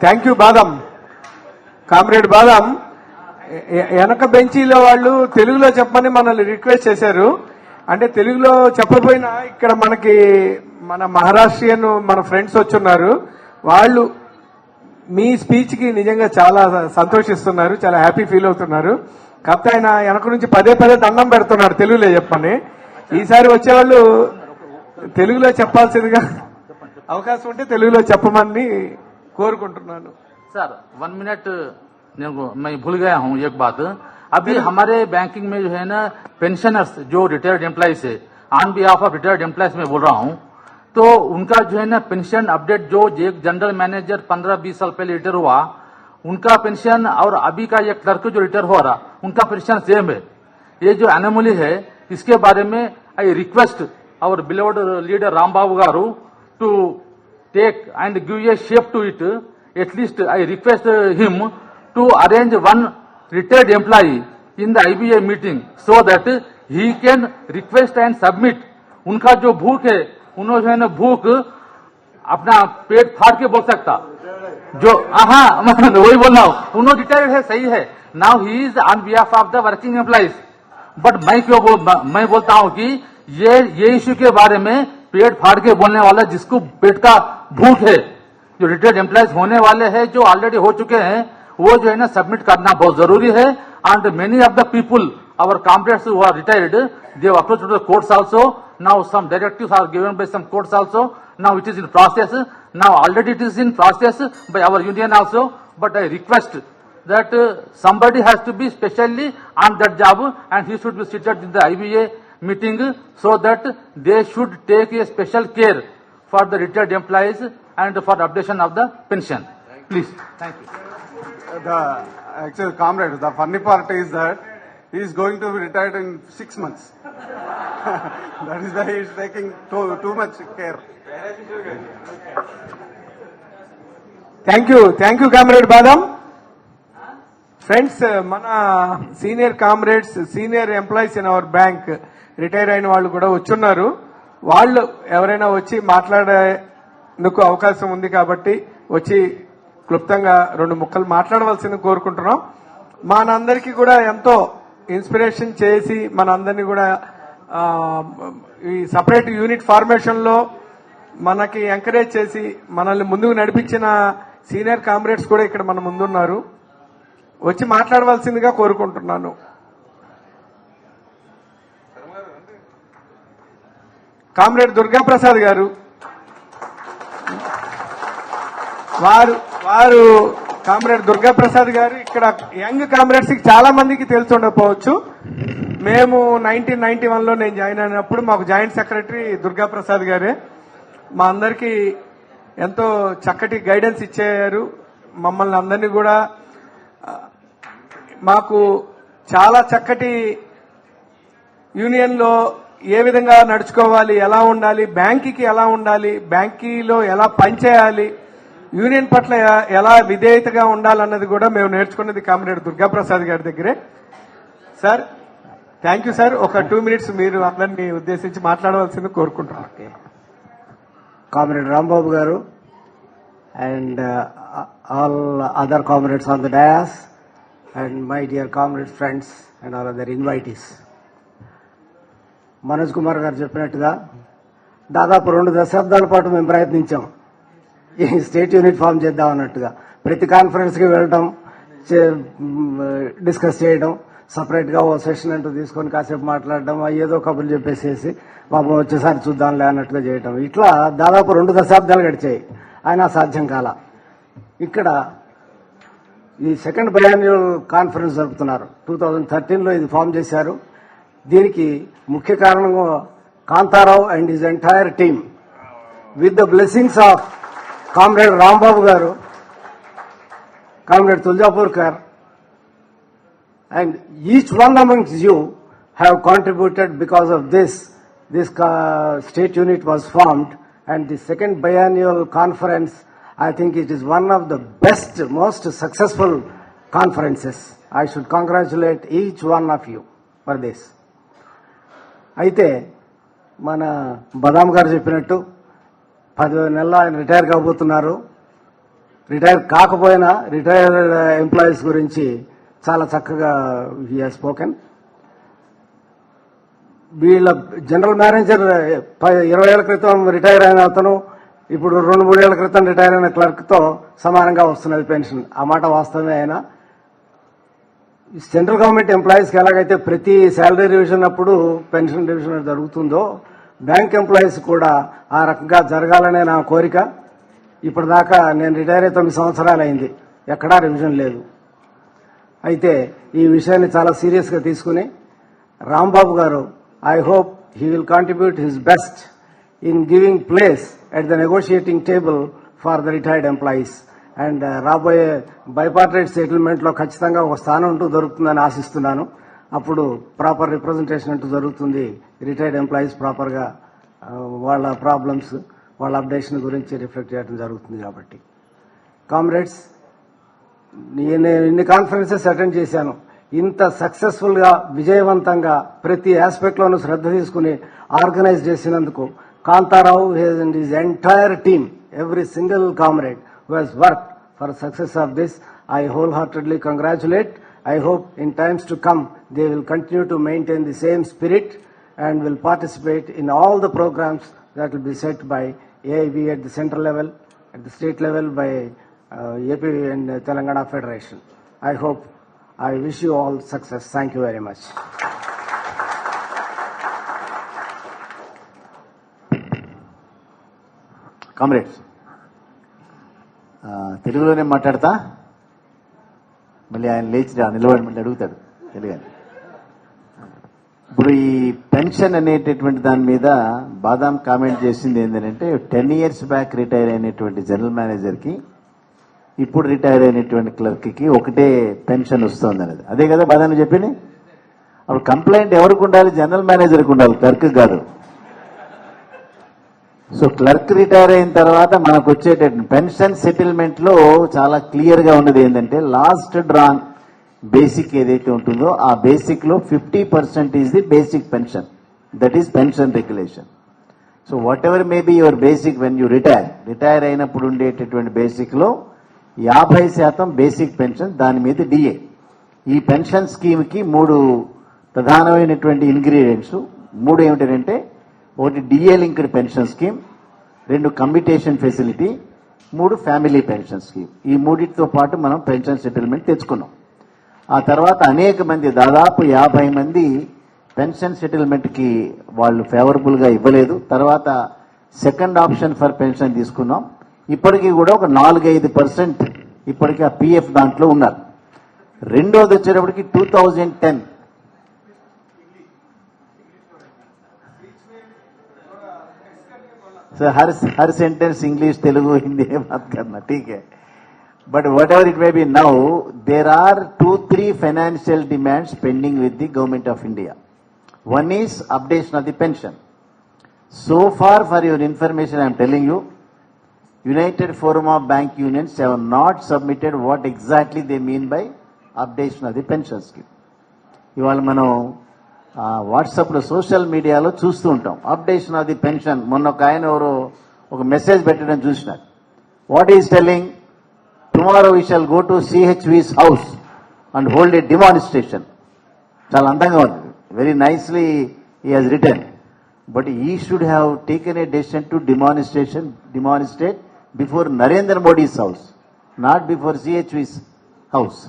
థ్యాంక్ యూ బాదం, కామ్రేడ్ బాదం. వెనక బెంచీలో వాళ్ళు తెలుగులో చెప్పమని మనల్ని రిక్వెస్ట్ చేశారు. అంటే తెలుగులో చెప్పకపోయినా ఇక్కడ మనకి మన మహారాష్ట్రియన్ మన ఫ్రెండ్స్ వచ్చున్నారు. వాళ్ళు మీ స్పీచ్ కి నిజంగా చాలా సంతోషిస్తున్నారు, చాలా హ్యాపీ ఫీల్ అవుతున్నారు. కాకపోతే ఆయన వెనక నుంచి పదే పదే దండం పెడుతున్నాడు తెలుగులో చెప్పని. ఈసారి వచ్చేవాళ్ళు తెలుగులో చెప్పాల్సిందిగా అవకాశం ఉంటే తెలుగులో చెప్పమని కోరుకుంటున్నాను. सर 1 मिनट, मैं भूल गया हूँ एक बात। अभी हमारे बैंकिंग में जो है ना पेंशनर्स जो रिटायर्ड एम्प्लॉइज है, on behalf of retired employees में बोल रहा हूँ, तो उनका जो है ना पेंशन अपडेट जो एक जनरल मैनेजर 15-20 साल पहले रिटायर हुआ उनका पेंशन और अभी का एक क्लर्क जो रिटायर हो रहा उनका पेंशन सेम है। ये जो एनोमली है इसके बारे में I request our beloved leader Rambabu garu to take and give a shape to it. At least I request him to arrange one retired employee in the IBA meeting so that he can request and submit. उनका जो भूख है उन्होंने जो है ना भूख अपना पेट फाड़ के बोल सकता जो, हाँ वही बोल रहा हूँ, उन्होंने रिटायर्ड है, सही है. Now he is on behalf of the working employees. But मैं बोलता हूँ कि ये इश्यू के बारे में पेट फाड़ के बोलने वाला जिसको पेट का भूख है, जो रिटायर्ड एम्प्लॉइज होने वाले हैं, जो ऑलरेडी हो चुके हैं, वो जो है ना सबमिट करना बहुत जरूरी है. And many of the people our comrades who are retired they approach to the courts also. Now some directives are given by some courts also. Now it is in process. Now already it is in process by our union also. But I request that somebody has to be specially on that job and he should be seated in the IBA meeting so that they should take a special care for the retired employees and for the updation of the pension. Please. Thank you. Actually, comrade, the funny part is that he is going to be retired in 6 months. That is why he is taking too much care. Thank you comrade బాదం. Friends, మన senior comrades, senior employees in our bank retire అయిన వాళ్ళు కూడా వచ్చున్నారు. వాళ్ళు ఎవరైనా వచ్చి మాట్లాడేందుకు అవకాశం ఉంది కాబట్టి వచ్చి క్లుప్తంగా 2 ముక్కలు మాట్లాడవలసింది కోరుకుంటున్నాం. మనందరికీ కూడా ఎంతో ఇన్స్పిరేషన్ చేసి మనందరినీ కూడా ఈ సపరేట్ యూనిట్ ఫార్మేషన్ లో మనకి ఎంకరేజ్ చేసి మనల్ని ముందుకు నడిపించిన సీనియర్ కామ్రేడ్స్ కూడా ఇక్కడ మన ముందున్నారు. వచ్చి మాట్లాడవలసిందిగా కోరుకుంటున్నాను. కామ్రేడ్ దుర్గాప్రసాద్ గారు, వారు కామ్రేడ్ దుర్గాప్రసాద్ గారు ఇక్కడ యంగ్ కామ్రేడ్స్ కి చాలా మందికి తెలిసి ఉండకపోవచ్చు. మేము 1991లో నేను జాయిన్ అయినప్పుడు మాకు జాయింట్ సెక్రటరీ దుర్గాప్రసాద్ గారే. మా అందరికీ ఎంతో చక్కటి గైడెన్స్ ఇచ్చారు. మమ్మల్ని అందరినీ కూడా మాకు చాలా చక్కటి యూనియన్ లో ఏ విధంగా నడుచుకోవాలి, ఎలా ఉండాలి, బ్యాంకీకి ఎలా ఉండాలి, బ్యాంకీలో ఎలా పనిచేయాలి, యూనియన్ పట్ల ఎలా విధేయతగా ఉండాలన్నది కూడా మేము నేర్చుకున్నది కామ్రేడ్ దుర్గాప్రసాద్ గారి దగ్గరే. Sir, thank you sir. ఒక 2 minutes మీరు అందరినీ ఉద్దేశించి మాట్లాడవలసింది కోరుకుంటున్నాను. Comrade Rambabu Garu and all other comrades on the dais and my dear comrades, friends and all other invitees. Manoj Kumar గారు చెప్పినట్టుగా దాదాపు 2 దశాబ్దాల పాటు మేము ప్రయత్నించాం ఈ స్టేట్ యూనిట్ ఫామ్ చేద్దాం అన్నట్టుగా. ప్రతి కాన్ఫరెన్స్కి వెళ్ళడం, డిస్కస్ చేయడం, సపరేట్ గా ఓ సెషన్ అంటూ తీసుకొని కాసేపు మాట్లాడడం, ఏదో కబుర్లు చెప్పేసేసి బాబు వచ్చేసారి చూద్దాంలే అన్నట్టుగా చేయటం. ఇట్లా దాదాపు 2 దశాబ్దాలు గడిచాయి. అయినా సాధ్యం కాల. ఇక్కడ ఈ సెకండ్ బయాన్యువల్ కాన్ఫరెన్స్ జరుపుతున్నారు. 2013లో ఇది ఫామ్ చేశారు. దీనికి ముఖ్య కారణంగా Kantharao and his entire team with the blessings of comrade Rambabu గారు, comrade తుల్జాపూర్కర్, and each one amongst you have contributed. Because of this state unit was formed, and the second biannual conference, I think it is one of the best, most successful conferences. I should congratulate each one of you for this. అయితే మన బదాం గారు చెప్పినట్టు 10 నెలలు ఆయన retire కాబోతున్నారు. Retire కాకపోయినా retired employees గురించి చాలా చక్కగా హీ హాజ్ స్పోకెన్. వీళ్ళ జనరల్ మేనేజర్ 20 ఏళ్ల క్రితం రిటైర్ అయిన అతను ఇప్పుడు 2-3 ఏళ్ల క్రితం రిటైర్ అయిన క్లర్క్తో సమానంగా వస్తున్నది పెన్షన్. ఆ మాట వాస్తవమే. అయినా సెంట్రల్ గవర్నమెంట్ ఎంప్లాయీస్కి ఎలాగైతే ప్రతి శాలరీ రివిజన్ అప్పుడు పెన్షన్ రివిజన్ జరుగుతుందో, బ్యాంక్ ఎంప్లాయీస్ కూడా ఆ రకంగా జరగాలనే నా కోరిక. ఇప్పటిదాకా నేను రిటైర్ అయ్యి 9 సంవత్సరాలు అయింది, ఎక్కడా రివిజన్ లేదు. అయితే ఈ విషయాన్ని చాలా సీరియస్గా తీసుకుని రాంబాబు గారు, I hope he will contribute his best in giving place at the negotiating table for the retired employees. And రాబోయే బైపార్టైట్ సెటిల్మెంట్లో ఖచ్చితంగా ఒక స్థానం అంటూ దొరుకుతుందని ఆశిస్తున్నాను. అప్పుడు ప్రాపర్ రిప్రజెంటేషన్ అంటూ జరుగుతుంది. రిటైర్డ్ ఎంప్లాయీస్ ప్రాపర్గా వాళ్ళ ప్రాబ్లమ్స్, వాళ్ళ అప్డేషన్ గురించి రిఫ్లెక్ట్ చేయడం జరుగుతుంది. కాబట్టి కామ్రేడ్స్, నేను ఇన్ని కాన్ఫరెన్సెస్ అటెండ్ చేశాను. ఇంత సక్సెస్ఫుల్గా విజయవంతంగా ప్రతి ఆస్పెక్ట్లోనూ శ్రద్ధ తీసుకుని ఆర్గనైజ్ చేసినందుకు Kantharao and his entire team, every single comrade who has worked for the success of this, I wholeheartedly congratulate. I hope in times to come they will continue to maintain the same spirit and will participate in all the programs that will be set by AIB at the central level, at the state level by AP and Telangana Federation. I hope, I wish you all success. Thank you very much. Comrades, తెలుగులోనే మాట్లాడతా, మళ్ళీ ఆయన లేచి నిలబడి మళ్ళీ అడుగుతాడు తెలుగు. ఇప్పుడు ఈ పెన్షన్ అనేటటువంటి దాని మీద బాదాం కామెంట్ చేసింది ఏంటంటే 10 years బ్యాక్ రిటైర్ అయినటువంటి జనరల్ మేనేజర్కి ఇప్పుడు రిటైర్ అయినటువంటి క్లర్క్కి ఒకటే పెన్షన్ వస్తుంది అనేది. అదే కదా బాదాం చెప్పింది. అప్పుడు కంప్లైంట్ ఎవరికి ఉండాలి? జనరల్ మేనేజర్కి ఉండాలి, క్లర్క్ కాదు. సో క్లర్క్ రిటైర్ అయిన తర్వాత మనకు వచ్చేటటువంటి పెన్షన్ సెటిల్మెంట్ లో చాలా క్లియర్ గా ఉన్నది ఏంటంటే, లాస్ట్ డ్రాన్ బేసిక్ ఏదైతే ఉంటుందో ఆ బేసిక్ లో 50% is the basic pension. That is pension regulation. So what ever may be your basic when you retire అయినప్పుడు ఉండేటటువంటి బేసిక్ లో 50% బేసిక్ పెన్షన్, దాని మీద డిఏ. ఈ పెన్షన్ స్కీమ్ కి 3 ప్రధానమైనటువంటి ఇంగ్రీడియంట్స్. 3 ఏమిటంటే, ఒకటి DA linked pension scheme, 2 commutation facility, 3 family pension scheme. ఈ 3టితో పాటు మనం పెన్షన్ సెటిల్మెంట్ తెచ్చుకున్నాం. ఆ తర్వాత అనేక మంది, దాదాపు 50 మంది పెన్షన్ సెటిల్మెంట్ కి వాళ్ళు ఫేవరబుల్ గా ఇవ్వలేదు. తర్వాత సెకండ్ ఆప్షన్ ఫర్ పెన్షన్ తీసుకున్నాం. ఇప్పటికీ కూడా ఒక 4-5% ఇప్పటికీ ఆ పిఎఫ్ దాంట్లో ఉన్నారు. రెండోది వచ్చేటప్పటికి 2010 So हर सेंटेंस इंग्लिश तेलुगु हिंदी में बात करना, ठीक है. But whatever it may be now, there are 2-3 financial demands pending with the government of India. One is updation of the pension. So far, for your information, I am telling you, United Forum of Bank Unions have not submitted what exactly they mean by updation of the pension scheme. ఇవాళ మనం వాట్సాప్లో social మీడియాలో చూస్తూ ఉంటాం updation of the pension. మొన్న ఒక ఆయన ఎవరో ఒక మెసేజ్ పెట్టడం చూసినారు. What is telling, tomorrow we shall go to CHV's house and hold a demonstration. చాలా అందంగా ఉంది, very nicely he has return. But he should have taken a decision to demonstrate before Narendra Modi's house, not before CHV's house.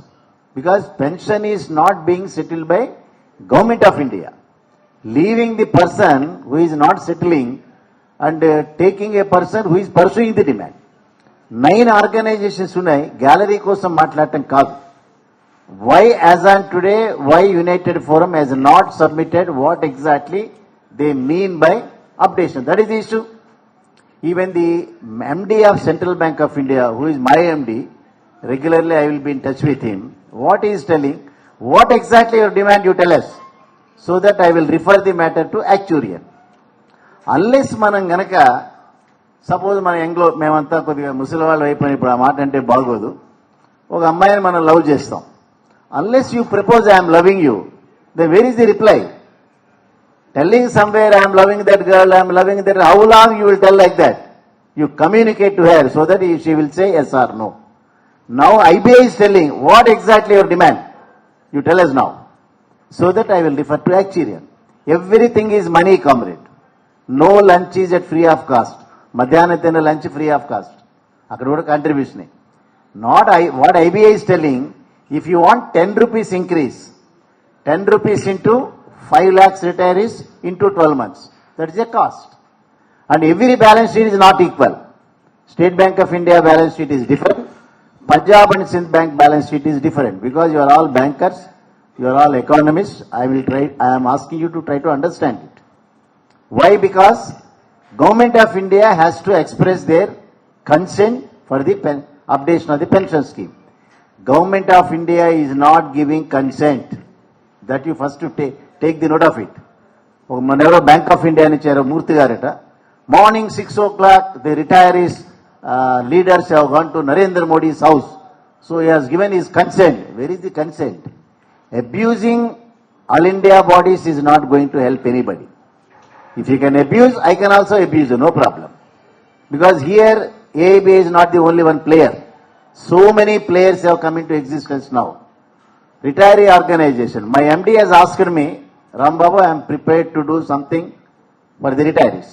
Because pension is not being settled by Government of India. Leaving the person who is not settling and taking a person who is pursuing the demand. 9 organisations ఉన్నాయి, gallery కోసం మాట్లాడటం కాదు. Why as on today, why United Forum has not submitted what exactly they mean by updation? That is the issue. Even the MD of Central Bank of India, who is my MD, regularly I will be in touch with him. What he is telling, what exactly your demand you tell us, so that I will refer the matter to actuarial. Unless మనం గనక suppose మన యంగ్లో మేమంతా కొద్దిగా ముసలి వాళ్ళు అయిపోయిన ఇప్పుడు ఆ మాట అంటే బాగోదు, ఒక అమ్మాయిని మనం లవ్ చేస్తాం. Unless you propose I am loving you, then where is the reply? Telling somewhere I am loving that girl, I am loving that, how long you will tell like that? You communicate to her so that she will say yes or no. Now IBI is telling what exactly your demand. You tell us now. So that I will refer to actuarial. Everything is money, comrade. No lunch is at free of cost. Madhyana tina lunch free of cost. Akkada kuda contribution. Not what IBI is telling, if you want 10 rupees increase, 10 rupees into 5 lakhs retirees into 12 months. That is a cost. And every balance sheet is not equal. State Bank of India balance sheet is different. Punjab and Sindh Bank balance sheet is different. Because you are all bankers, you are all economists, I am asking you to try to understand it. Why? Because Government of India has to express their consent for the updation of the pension scheme. Government of India is not giving consent. That you first to take the note of it. Manevro Bank of India ni chero Murthy garata. Morning 6 o'clock, the retirees leaders have gone to Narendra Modi's house. So he has given his consent. Where is the consent? Abusing all India bodies is not going to help anybody. If you can abuse, I can also abuse you, no problem. Because here AIB is not the only one player. So many players have come into existence now. Retiree organization. My MD has asked me, Ram Babu, I am prepared to do something for the retirees.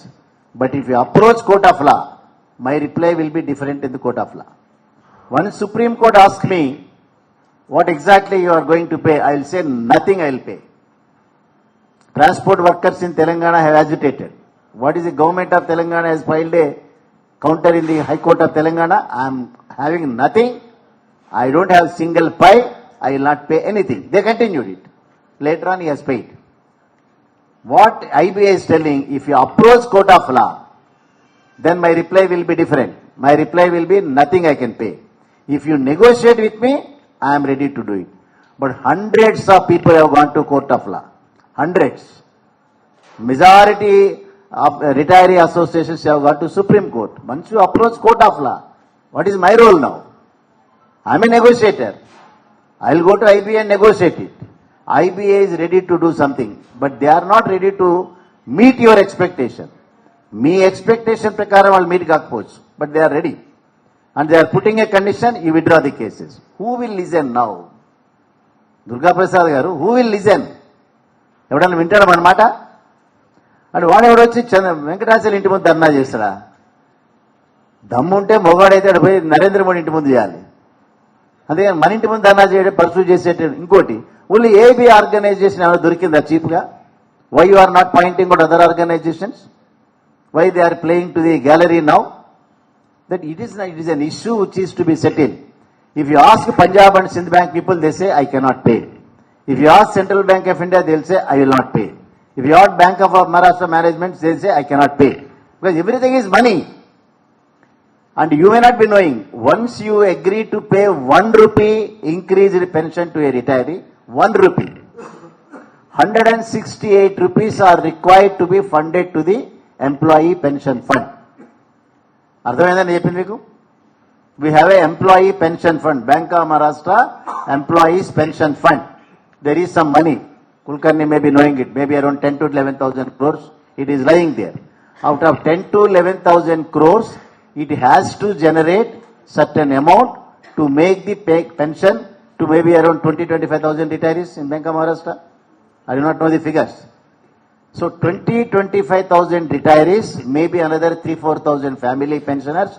But if you approach court of law, my reply will be different in the court of law. Once Supreme Court asked me, what exactly you are going to pay, I will say nothing I will pay. Transport workers in Telangana have agitated. What is the government of Telangana has filed a counter in the High Court of Telangana? I am having nothing. I don't have single pie. I will not pay anything. They continued it. Later on he has paid. What IBI is telling, if you approach court of law, then my reply will be different. My reply will be nothing I can pay. If you negotiate with me, I am ready to do it. But hundreds of people have gone to court of law. Hundreds. Majority of retiree associations have gone to Supreme Court. Once you approach court of law, what is my role now? I am a negotiator. I will go to IBA and negotiate it. IBA is ready to do something, but they are not ready to meet your expectation. Me expectation prakaram will meet kakpochu, but they are ready. And they are putting a condition, you withdraw the cases. Who will listen now? Durga Prasad garu, who will listen? ఎవడన్నా వింటాడు మన మాట? అంటే వాడెవడు వచ్చి వెంకటాచలం ఇంటి ముందు ధర్నా చేస్తాడా? దమ్ముంటే మొగాడైతే అక్కడ పోయి నరేంద్ర మోడీ ఇంటి ముందు చేయాలి. అందుకని మన ఇంటి ముందు ధర్నా చేయడం పర్సూ చేసేట. ఇంకోటి, ఓన్లీ ఏబీ ఆర్గనైజేషన్ ఏమైనా దొరికిందా చీప్గా? Why you are not pointing out other organizations? Why they are playing to the gallery now? That it is an issue which is to be settled. If you ask Punjab and Sindh Bank people, they say, I cannot pay. If you ask Central Bank of India, they will say, I will not pay. If you ask Bank of Maharashtra management, they will say, I cannot pay. Because everything is money. And you may not be knowing, once you agree to pay 1 rupee increased pension to a retiree, 1 rupee, 168 rupees are required to be funded to the employee pension fund. అర్థమైందని చెప్పింది మీకు? We have a employee pension fund, Bank of Maharashtra employees pension fund. There is some money. Kulkarni may be knowing it, maybe around 10 to 11,000 crores. It is lying there. Out of 10 to 11,000 crores, it has to generate certain amount to make the pension to maybe around 20-25,000 retirees in Bank of Maharashtra. I do not know the figures. So 20-25,000 retirees, maybe another 3-4,000 family pensioners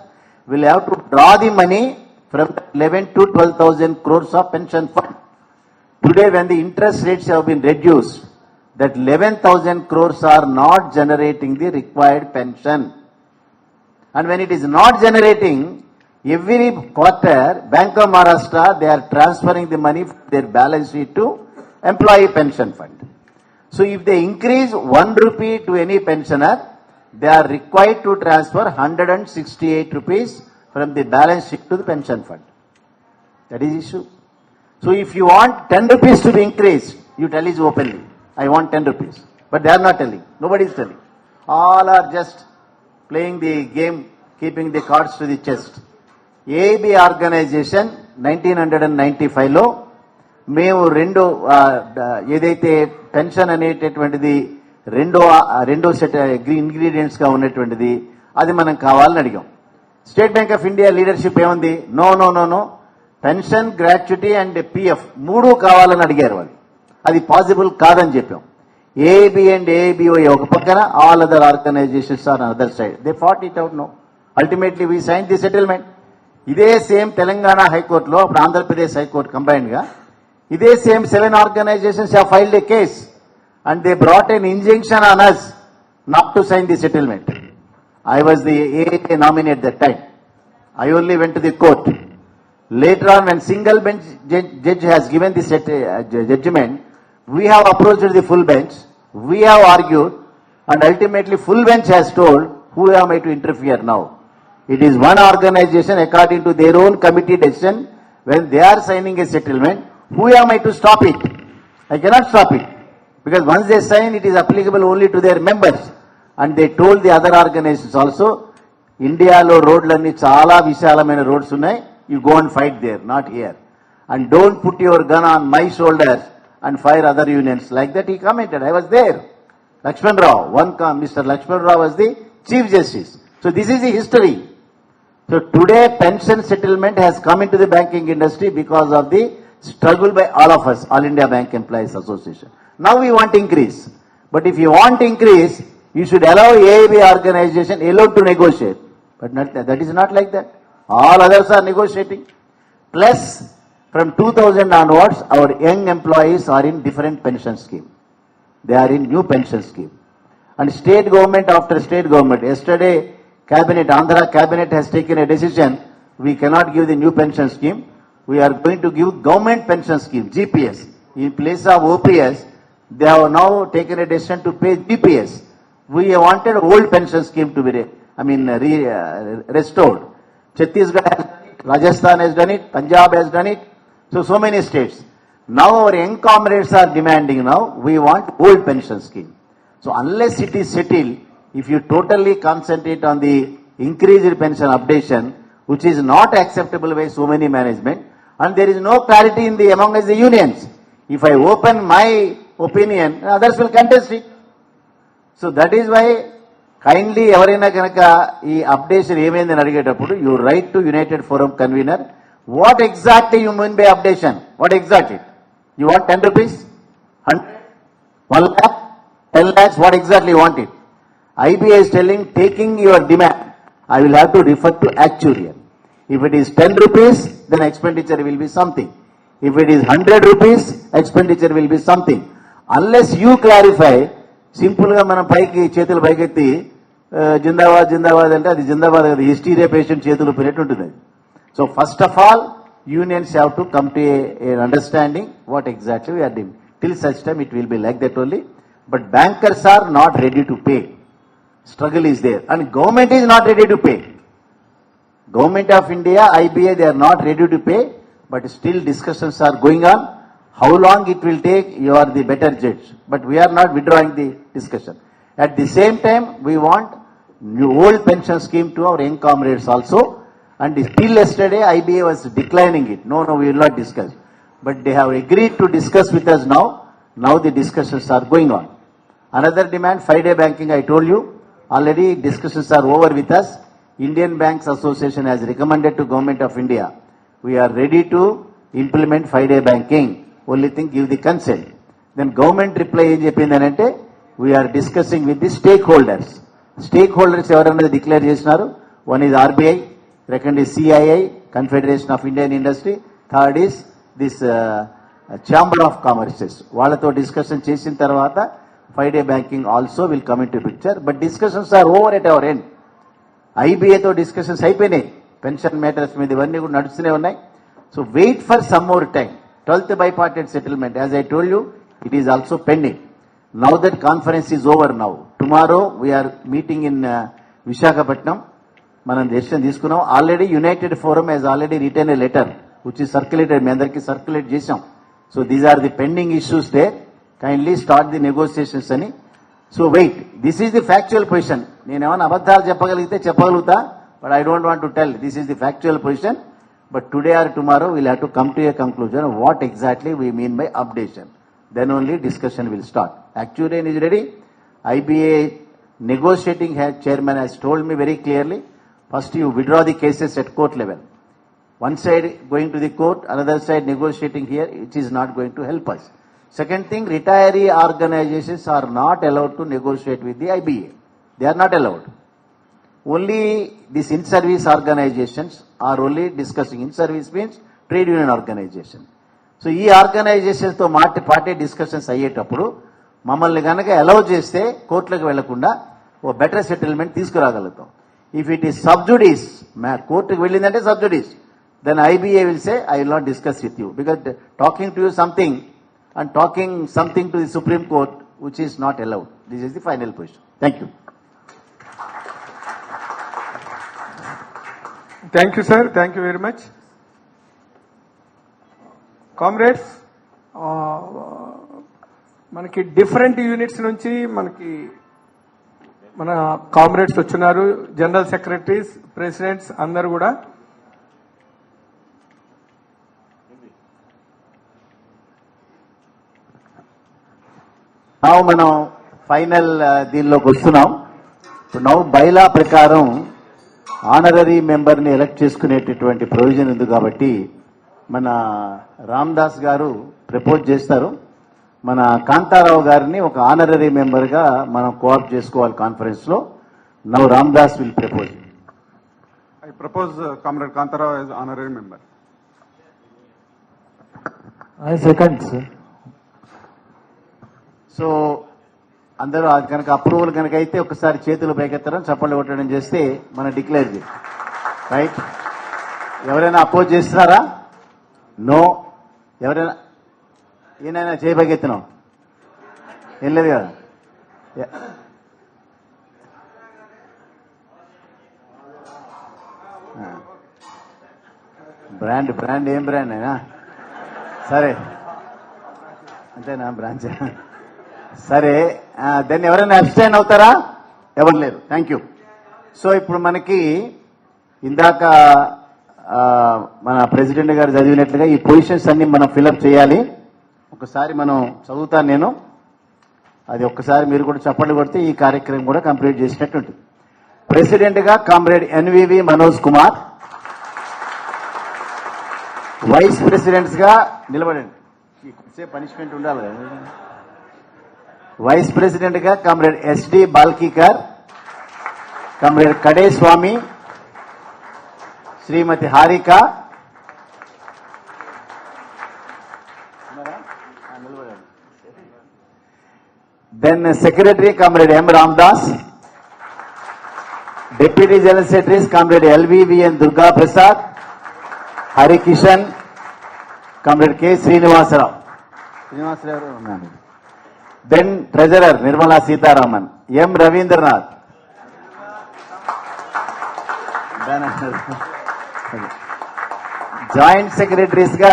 will have to draw the money from 11 to 12,000 crores of pension fund. Today, when the interest rates have been reduced, that 11,000 crores are not generating the required pension. And when it is not generating, every quarter, Bank of Maharashtra, they are transferring the money from their balance sheet to employee pension fund. So if they increase 1 rupee to any pensioner, they are required to transfer 168 rupees from the balance sheet to the pension fund. That is issue. So if you want 10 rupees to be increased, you tell it openly, I want 10 rupees. But they are not telling. Nobody is telling. All are just playing the game, keeping the cards to the chest. AIB organization 1995లో మేము ఏదైతే pension అనేటటువంటిది రెండో set ingredients గా ఉన్నటువంటిది అది మనం కావాలని అడిగాం. State Bank of India leadership ఏముంది, no no no no, pension, gratuity and PF 3 కావాలని అడిగారు వాళ్ళు. అది పాసిబుల్ కాదని చెప్పాం. ఏఐబి అండ్ ఏఐబిఓ ఒక పక్కన, all other organizations are other side. They fought it out. No, ultimately we sign the settlement. ఇదే సేమ్ తెలంగాణ హైకోర్టులో, అప్పుడు ఆంధ్రప్రదేశ్ హైకోర్టు కంబైన్డ్ గా, ఇదే same 7 organizations have filed a case and they brought an injunction on us not to sign the settlement. I was the AA nominee at that time. I only went to the court. Later on, when single bench judge has given the judgment, we have approached the full bench, we have argued, and ultimately full bench has told, who am I to interfere now? It is one organization according to their own committee decision. When they are signing a settlement, who am I to stop it? I cannot stop it. Because once they sign, it is applicable only to their members. And they told the other organizations also, Indialo roadlani chaala vishalamaina roads unnai, you go and fight there, not here. And don't put your gun on my shoulders and fire other unions. Like that he commented. I was there. Lakshman Rao, Mr. Lakshman Rao was the Chief Justice. So this is the history. So today pension settlement has come into the banking industry because of the struggle by all of us, All India Bank Employees Association. Now we want increase. But if you want increase, you should allow AIB organization alone to negotiate. But that is not like that. All others are negotiating. Plus, from 2000 onwards, our young employees are in different pension scheme. They are in new pension scheme. And state government after state government, yesterday cabinet, Andhra cabinet has taken a decision, we cannot give the new pension scheme. We are going to give government pension scheme, GPS. In place of OPS, they have now taken a decision to pay GPS. We wanted old pension scheme to be, restored. Chhattisgarh has done it, Rajasthan has done it, Punjab has done it. So many states. Now our young comrades are demanding now, we want old pension scheme. So unless it is settled, if you totally concentrate on the increased pension updation, which is not acceptable by so many management, and there is no clarity in the among us the unions. If I open my opinion, others will contest it. So that is why kindly ఎవరైనా కనుక ఈ updation ఏమైందని అడిగేటప్పుడు you write to United Forum convener, what exactly you mean by updation? What exactly? You want 10 rupees? 100? 1 lakh? 10 lakhs? What exactly you want it? IBA is telling, taking your demand, I will have to refer to actuarial. If it is 10 rupees, then expenditure will be something. If it is 100 rupees, expenditure will be something. Unless you clarify, simple గా మనం పైకి చేతులు పైకెత్తి జిందాబాద్ జిందాబాద్ అంటే అది జిందాబాద్ కదా, hysteria patient చేతులు పెరిగినట్టు ఉంటుంది. So first of all unions have to come to an understanding what exactly we are doing. Till such time it will be like that only. But bankers are not ready to pay. Struggle is there. And government is not ready to pay. Government of India, IBA, they are not ready to pay, but still discussions are going on. How long it will take, you are the better judge. But we are not withdrawing the discussion. At the same time, we want new old pension scheme to our young comrades also. And till yesterday, IBA was declining it. No, we will not discuss. But they have agreed to discuss with us now. Now the discussions are going on. Another demand, 5-day banking, I told you. Already discussions are over with us. Indian Banks Association has recommended to Government of India. We are ready to implement 5-day banking. Only thing, give the consent. Then government reply ఏం చెప్పిందనంటే, we are discussing with the stakeholders. Stakeholders ఎవరన్నది declare చేసినారు. One is RBI, second is CII, Confederation of Indian Industry, third is this Chamber of Commerce. వాళ్ళతో discussion చేసిన తర్వాత 5-day banking also will come into picture. But discussions are over at our end. IBA తో discussions అయిపోయినాయి. Pension matters మీద ఇవన్నీ కూడా నడుస్తూనే ఉన్నాయి. So wait for some more time. 12th bipartite settlement, as I told you, it is also pending. Now that conference is over now. Tomorrow we are meeting in Visakhapatnam. మనం decision తీసుకున్నాం. Already united forum has already return a letter which is circulated, మీ అందరికీ circulate చేశాం. So these are the pending issues they, kindly start the negotiations అని. So wait, this is the factual position. నేను ఏమైనా అబద్ధాలు చెప్పగలుగుతా, but I don't want to tell. This is the factual position. But today or tomorrow we'll have to come to a conclusion of what exactly we mean by updation. Then only discussion will start. Actuarian is ready. IBA negotiating chairman has told me very clearly, first you withdraw the cases at court level. One side going to the court, another side negotiating here, it is not going to help us. Second thing, retiree organizations are not allowed to negotiate with the IBA. They are not allowed. Only these in-service organizations are only discussing. In-service means trade union organization. So, ఈ organizations తో party discussions అయ్యేటప్పుడు మమ్మల్ని కనుక allow చేస్తే కోర్టులకు వెళ్లకుండా ఓ better settlement తీసుకురాగలుగుతాం. ఇఫ్ ఇట్ ఈస్ సబ్జుడీస్, కోర్టుకు వెళ్ళిందంటే sub judice, then IBA will say I will not discuss with you, because talking to you something and talking something to the Supreme Court which is not allowed. This is the final position. Thank you. Thank you sir, thank you very much. Comrades, మనకి different units నుంచి మన comrades వచ్చున్నారు, general secretaries, presidents అందరు కూడా. మనం final దీనిలోకి వస్తున్నాం. ఇప్పుడు bylaw ప్రకారం ఆనరరీ మెంబర్ని ఎలక్ట్ చేసుకునేటటువంటి ప్రొవిజన్ ఉంది కాబట్టి మన రామ్దాస్ గారు ప్రపోజ్ చేస్తారు. మన కాంతారావు గారిని ఒక ఆనరరీ మెంబర్గా మనం కోఆప్ట్ చేసుకోవాలి కాన్ఫరెన్స్ లో. Now Ramdas will propose. I propose Comrade Kantarao as honorary member. I second, sir. So అందరూ అది కనుక అప్రూవల్ కనుక అయితే ఒకసారి చేతులు పైకెత్తడం, చప్పట్లు కొట్టడం చేస్తే మనం డిక్లేర్ చేయాలి. రైట్? ఎవరైనా అపోజ్ చేస్తున్నారా? నో. ఎవరైనా ఏనైనా చేయి పైకెత్తున్నాం? ఏం లేదు కదా. బ్రాండ్ ఏం బ్రాండ్ అయినా సరే, అంతేనా బ్రాంచ్? సరే, దాన్ని ఎవరైనా అబ్స్టైన్ అవుతారా? ఎవరు లేరు. Thank you. సో ఇప్పుడు మనకి ఇందాక మన ప్రెసిడెంట్ గారు చదివినట్లుగా ఈ పొజిషన్స్ అన్ని మనం ఫిలప్ చేయాలి. ఒకసారి మనం చదువుతాను నేను, అది ఒక్కసారి మీరు కూడా చప్పట్లు కొడితే ఈ కార్యక్రమం కూడా కంప్లీట్ చేసినట్టుంటుంది. ప్రెసిడెంట్ గా comrade NVV Manoj Kumar, vice presidents గా నిలబడండి. పనిష్మెంట్ ఉండాలి కదా. వైస్ ప్రెసిడెంట్ గా comrade SD Balkikar, comrade Kade Swami, Srimati Harika, then secretary comrade M Ramdas, deputy general secretaries comrade LVVN Durga Prasad, Harikishan, comrade K Srinivasarao. Then treasurer Nirmala Sitaraman, M Ravindranath, joint secretaries గా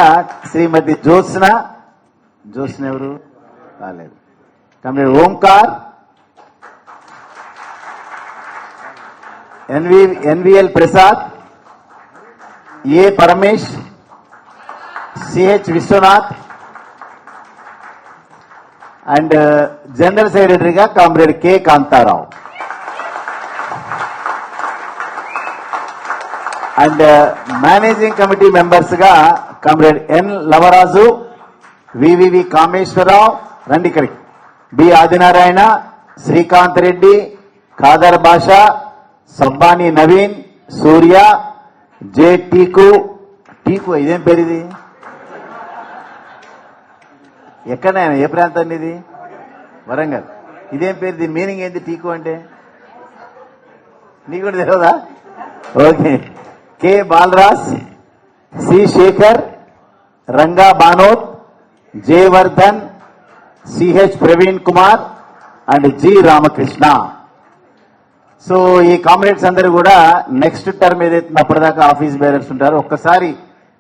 శ్రీమతి జ్యోత్స్న ఎవరు రాలేదు, comrade Omkar, NVL Prasad, A Paramesh, CH Viswanath, and general సెక్రటరీగా comrade K Kantharao. And managing committee members గా comrade ఎన్ లవరాజు, వివివి కామేశ్వరరావు, రండి ఇక్కడికి, B Adinarayana, Srikanth Reddy, Khader బాషా, సబ్బాని నవీన్, సూర్య, జే teak. ఇదేం పేరు ఇది? ఎక్కడైనా ఏ ప్రాంతం ఇది? వరంగల్. ఇదేం పేరు? దీని మీనింగ్ ఏంటి? టీకు అంటే నీకు కూడా తెలియదా? ఓకే. के Balraj, C Shekhar, Ranga Banod, Jayavardhan, CH Praveen Kumar and G Ramakrishna. So ఈ కామ్రేడ్స్ అందరూ కూడా నెక్స్ట్ టర్మ్ ఏదైతే అప్పటిదాకా ఆఫీస్ బేరర్స్ ఉంటారో ఒక్కసారి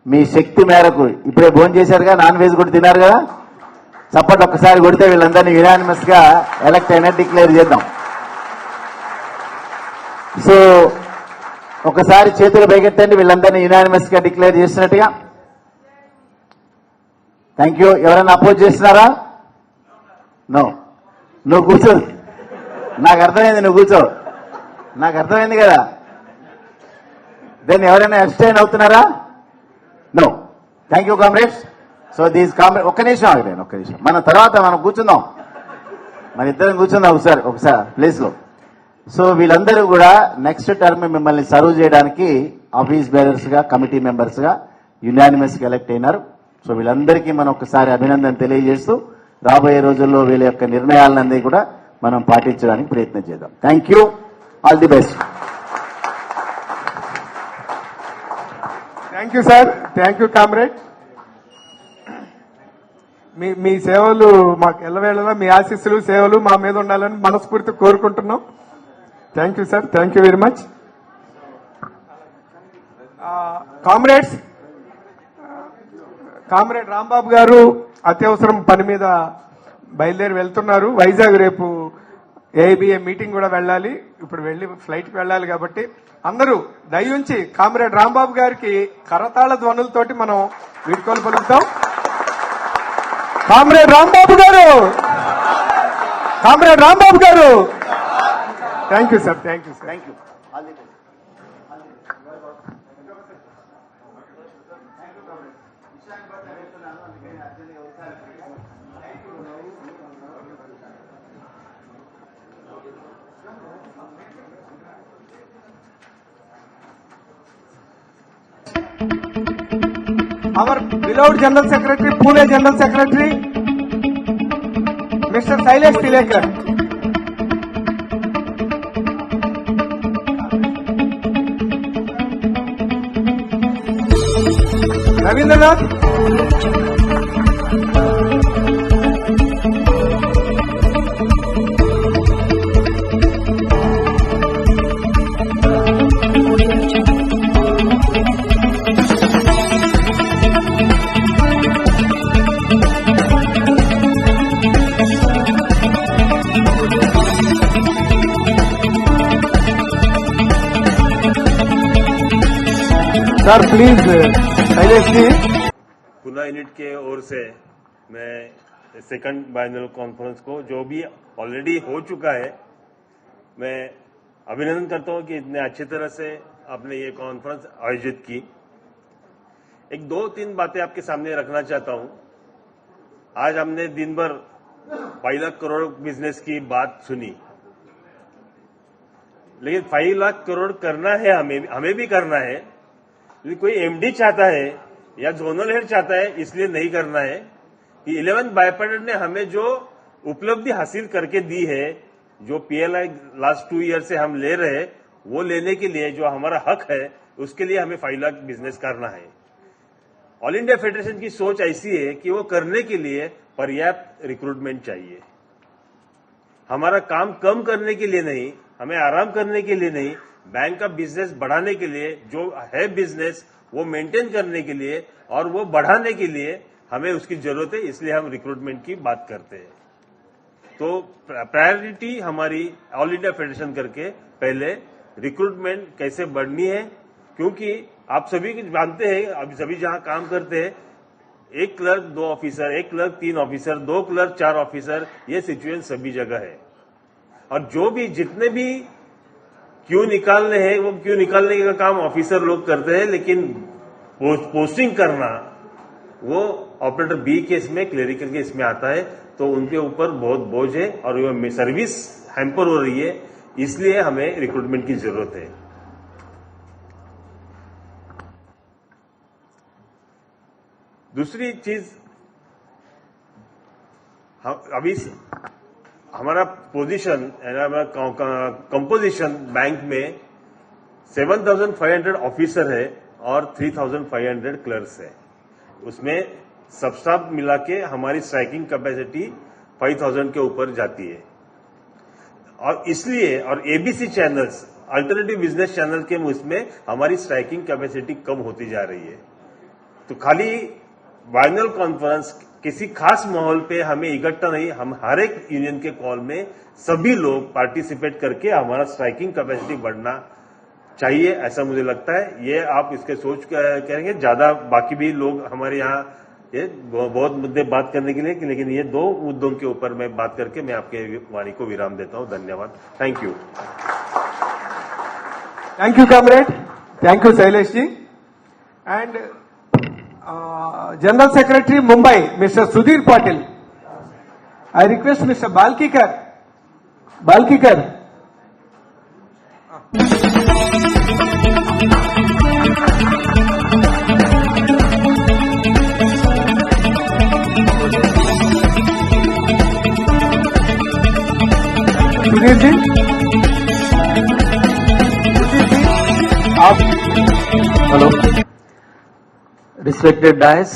మీ శక్తి మేరకు, ఇప్పుడే భోజనం చేశారుగా, నాన్ వెజ్ కూడా తిన్నారు కదా, చప్పట్లు ఒక్కసారి కొడితే వీళ్ళందరినీ యునానిమస్ గా ఎలక్ట్ అయినట్టు డిక్లేర్ చేద్దాం. సో ఒకసారి చేతులు పైకెత్తండి, వీళ్ళందరినీ యునానిమస్ గా డిక్లేర్ చేసినట్టుగా. Thank you. ఎవరైనా అపోజ్ చేస్తున్నారా? నో. నువ్వు కూర్చో, నాకు అర్థమైంది, నువ్వు కూర్చో, నాకు అర్థమైంది కదా. దెన్ ఎవరైనా అబ్స్టైన్ అవుతున్నారా? No. Thank you comrades. So these comrade, ఒక్క నిమిషం ఆగలేను, ఒక్క నిమిషం. మన తర్వాత మనం కూర్చుందాం, మన ఇద్దరం కూర్చుందాం ఒకసారి ప్లేస్ లో. సో వీళ్ళందరూ కూడా నెక్స్ట్ టర్మ్ మిమ్మల్ని సర్వ్ చేయడానికి ఆఫీస్ బేరర్స్ గా, కమిటీ మెంబర్స్ గా యునానిమస్ గా ఎలక్ట్ అయినారు. సో వీళ్ళందరికీ మనం ఒకసారి అభినందన తెలియజేస్తూ రాబోయే రోజుల్లో వీళ్ళ యొక్క నిర్ణయాలన్నీ కూడా మనం పాటించడానికి ప్రయత్నం చేద్దాం. Thank you, all the best. Thank you sir, thank you comrade. మీ సేవలు మాకు ఎల్లవేళలా, మీ ఆశీస్సులు సేవలు మా మీద ఉండాలని మనస్ఫూర్తి కోరుకుంటున్నాం. Thank you sir, thank you very much. Comrades, comrade Rambabu గారు అత్యవసరం పని మీద బయలుదేరి వెళ్తున్నారు. వైజాగ్ రేపు ఏఐబిఏ మీటింగ్ కూడా వెళ్ళాలి. ఇప్పుడు వెళ్లి ఫ్లైట్కి వెళ్ళాలి కాబట్టి అందరూ దయించి కామ్రేడ్ రాంబాబు గారికి కరతాళ ధ్వనులతోటి మనం వీడ్కోలు పలుకుతాం. కామ్రేడ్ రాంబాబు గారు, కామ్రేడ్ రాంబాబు గారు. Thank you sir, thank you sir, thank you. Our beloved General Secretary, Pune General Secretary, Mr. Shailesh Tilekar. Ravindranath. Sir please Shailesh ji. Pune unit के ओर से मैं सेकंड बाइनल कॉन्फ्रेंस को, जो भी ऑलरेडी हो चुका है, मैं अभिनंदन करता हूं कि इतने अच्छी तरह से आपने ये कॉन्फ्रेंस आयोजित की. एक 2-3 बातें आपके सामने रखना चाहता हूं. आज हमने दिन भर 5 लाख करोड़ बिजनेस की बात सुनी, लेकिन 5 लाख करोड़ करना है, हमें भी करना है. कोई एमडी चाहता है या जोनल हेड चाहता है इसलिए नहीं करना है. कि 11 बायपार्टनर ने हमें जो उपलब्धि हासिल करके दी है, जो पीएलआई लास्ट 2 ईयर से हम ले रहे हैं, वो लेने के लिए जो हमारा हक है, उसके लिए हमें 5 लाख बिजनेस करना है. ऑल इंडिया फेडरेशन की सोच ऐसी है कि वो करने के लिए पर्याप्त रिक्रूटमेंट चाहिए. हमारा काम कम करने के लिए नहीं, हमें आराम करने के लिए नहीं, बैंक का बिजनेस बढ़ाने के लिए, जो है बिजनेस वो मेंटेन करने के लिए और वो बढ़ाने के लिए हमें उसकी जरूरत है. इसलिए हम रिक्रूटमेंट की बात करते हैं. तो प्रायोरिटी हमारी ऑल इंडिया फेडरेशन करके पहले रिक्रूटमेंट कैसे बढ़नी है, क्योंकि आप सभी जानते हैं, अभी सभी जहां काम करते हैं, 1 clerk 2 officer, 1 clerk 3 officer, 2 clerk 4 officer, ये सिचुएशन सभी जगह है. और जो भी जितने भी क्यों निकालने हैं, वो क्यों निकालने का काम ऑफिसर लोग करते हैं, लेकिन पोस्टिंग करना वो ऑपरेटर बी के इसमें, क्लेरिकल के इसमें आता है. तो उनके ऊपर बहुत बोझ है और वो सर्विस हैम्पर हो रही है. इसलिए हमें रिक्रूटमेंट की जरूरत है. दूसरी चीज, अभी हमारा पोजीशन, कंपोजिशन बैंक में 7,500 ऑफिसर है और 3,500 क्लर्क्स है। उसमें सब स्टाफ मिला के हमारी स्ट्राइकिंग कैपेसिटी 5,000 के ऊपर जाती है। और इसलिए और ABC channels, alternative business channel के उसमें हमारी स्ट्राइकिंग कैपेसिटी कम होती जा रही है। तो खाली वाइनल कॉन्फ्रेंस किसी खास माहौल पे हमें इकट्ठा नहीं, हम हर एक यूनियन के कॉल में सभी लोग पार्टिसिपेट करके हमारा स्ट्राइकिंग कैपेसिटी बढ़ना चाहिए, ऐसा मुझे लगता है। ये आप इसके सोच करेंगे। ज्यादा बाकी भी लोग हमारे यहाँ ये बहुत मुद्दे बात करने के लिए, लेकिन ये दो मुद्दों के ऊपर मैं बात करके मैं आपके वाणी को विराम देता हूं। धन्यवाद। Thank you. Thank you, comrade. Thank you, Shailesh ji. And General Secretary Mumbai, Mr. Sudhir Patil. I request Mr. Balkikar. Sudhir ji. Hello, respected dais,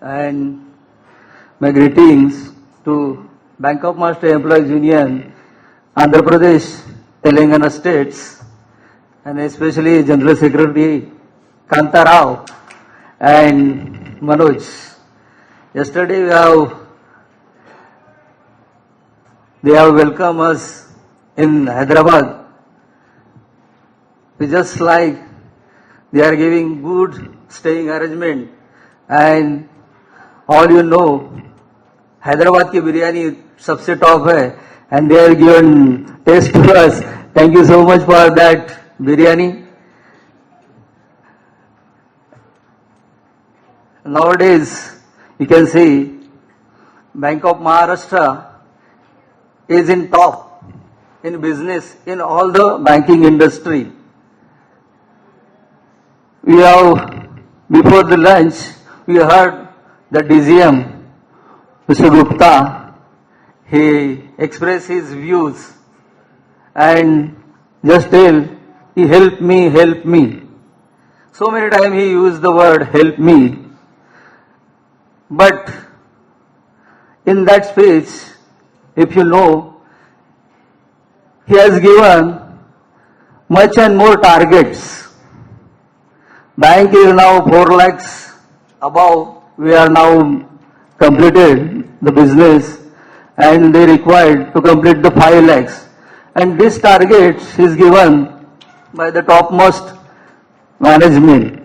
and my greetings to Bank of Maharashtra Employees Union, Andhra Pradesh, Telangana states, and especially General Secretary Kanta Rao and Manoj. Yesterday they have welcomed us in Hyderabad. Just like they are giving good staying arrangement, and all you know, Hyderabad की बिरयानी सबसे top है, and they are given taste to us. Thank you so much for that biryani. Nowadays, you can see Bank of Maharashtra is in top in business in all the banking industry. We have, before the lunch, we heard the DGM, Mr. Gupta, he expressed his views and just tell, he help me. So many times he used the word help me. But in that speech, if you know, he has given much and more targets. Bank is now 4 lakhs above. We are now completed the business, and they required to complete the 5 lakhs. And this target is given by the topmost management.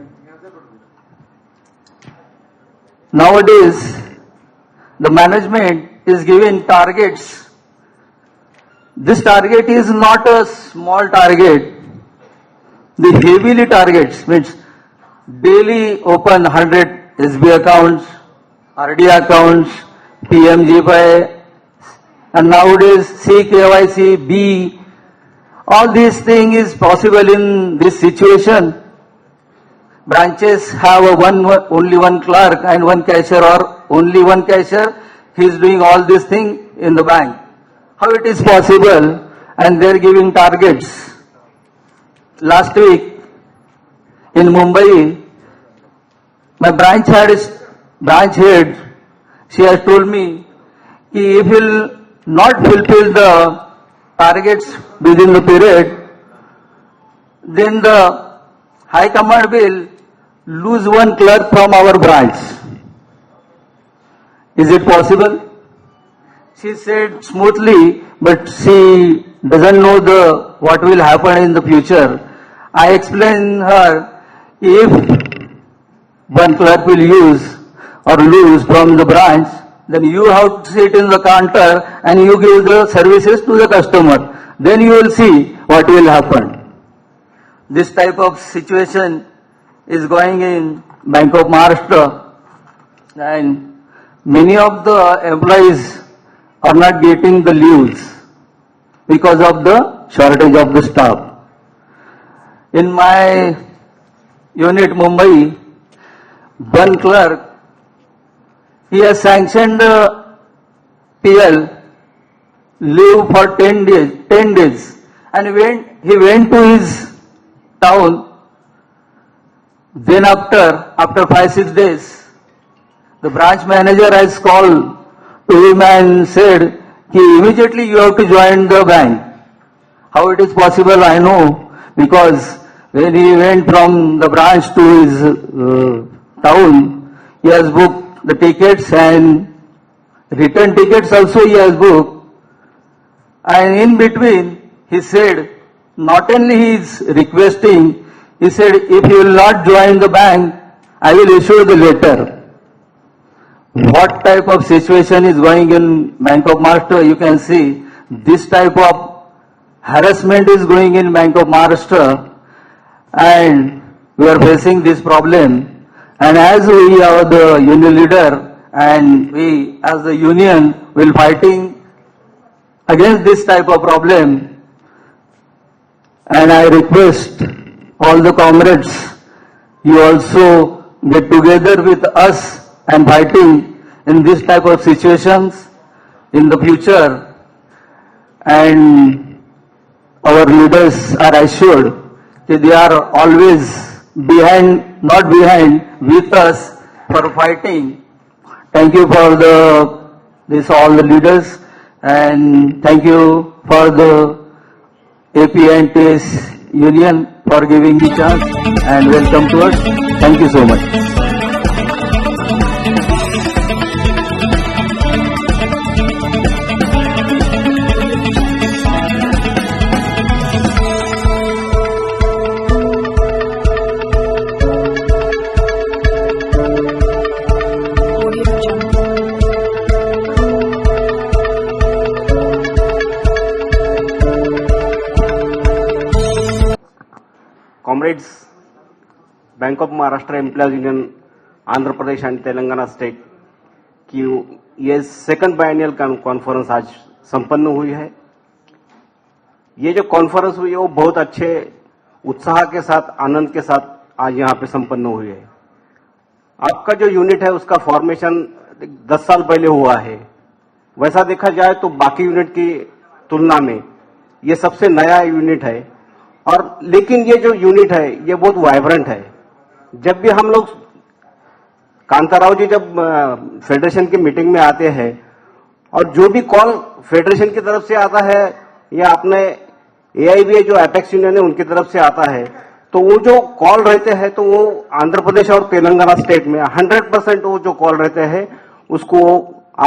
Nowadays, the management is giving targets. This target is not a small target. The heavily targets means daily open 100 SB accounts, RD accounts, PMGFI, and nowadays CKYC, B. All these things is possible in this situation. Branches have only one clerk and one cashier, or only one cashier. He is doing all these things in the bank. How it is possible? And they are giving targets. Last week in Mumbai, my branch head, she has told me, if you will not fulfill the targets within the period, then the High Command will lose one clerk from our branch. Is it possible? She said smoothly, but she doesn't know what will happen in the future. I explained her, if one clerk will use or lose from the branch, then you have to sit in the counter and you give the services to the customer. Then you will see what will happen. This type of situation is going in Bank of Maharashtra, and many of the employees are not getting the leaves because of the shortage of the staff. In my unit Mumbai, one clerk, he has sanctioned PL leave for 10 days, and he went to his town. Then after 5-6 days, the branch manager has called to him and said, immediately you have to join the bank. How it is possible, I know, because when he went from the branch to his town, he has booked the tickets and return tickets also he has booked. And in between, he said, not only he is requesting, he said, if you will not join the bank, I will issue the letter. What type of situation is going in Bank of Maharashtra? You can see this type of harassment is going in Bank of Maharashtra, and we are facing this problem. And as we are the union leader, and we as the union will fighting against this type of problem. And I request all the comrades, you also get together with us and fighting in this type of situations in the future. And our leaders are assured that they are always behind, not behind, with us for fighting. Thank you for all the leaders, and thank you for the APNTS Union for giving me chance, and welcome to us. Thank you so much. Comrades, bank of Maharashtra employees union Andhra Pradesh and Telangana state की ये second biennial conference आज संपन्न हुई है। ये जो conference हुई है वो बहुत अच्छे उत्साह के साथ, आनंद के साथ आज यहाँ पे संपन्न हुई है। आपका जो यूनिट है उसका फॉर्मेशन 10 साल पहले हुआ है। वैसा देखा जाए तो बाकी यूनिट की तुलना में ये सबसे नया यूनिट है, और लेकिन ये जो यूनिट है ये बहुत वाइब्रेंट है। जब भी हम लोग, कांताराव जी जब फेडरेशन की मीटिंग में आते हैं और जो भी कॉल फेडरेशन की तरफ से आता है या अपने एआईबीए जो एपेक्स यूनियन है उनकी तरफ से आता है, तो वो जो कॉल रहते हैं तो वो आंध्र प्रदेश और तेलंगाना स्टेट में 100% वो जो कॉल रहते हैं उसको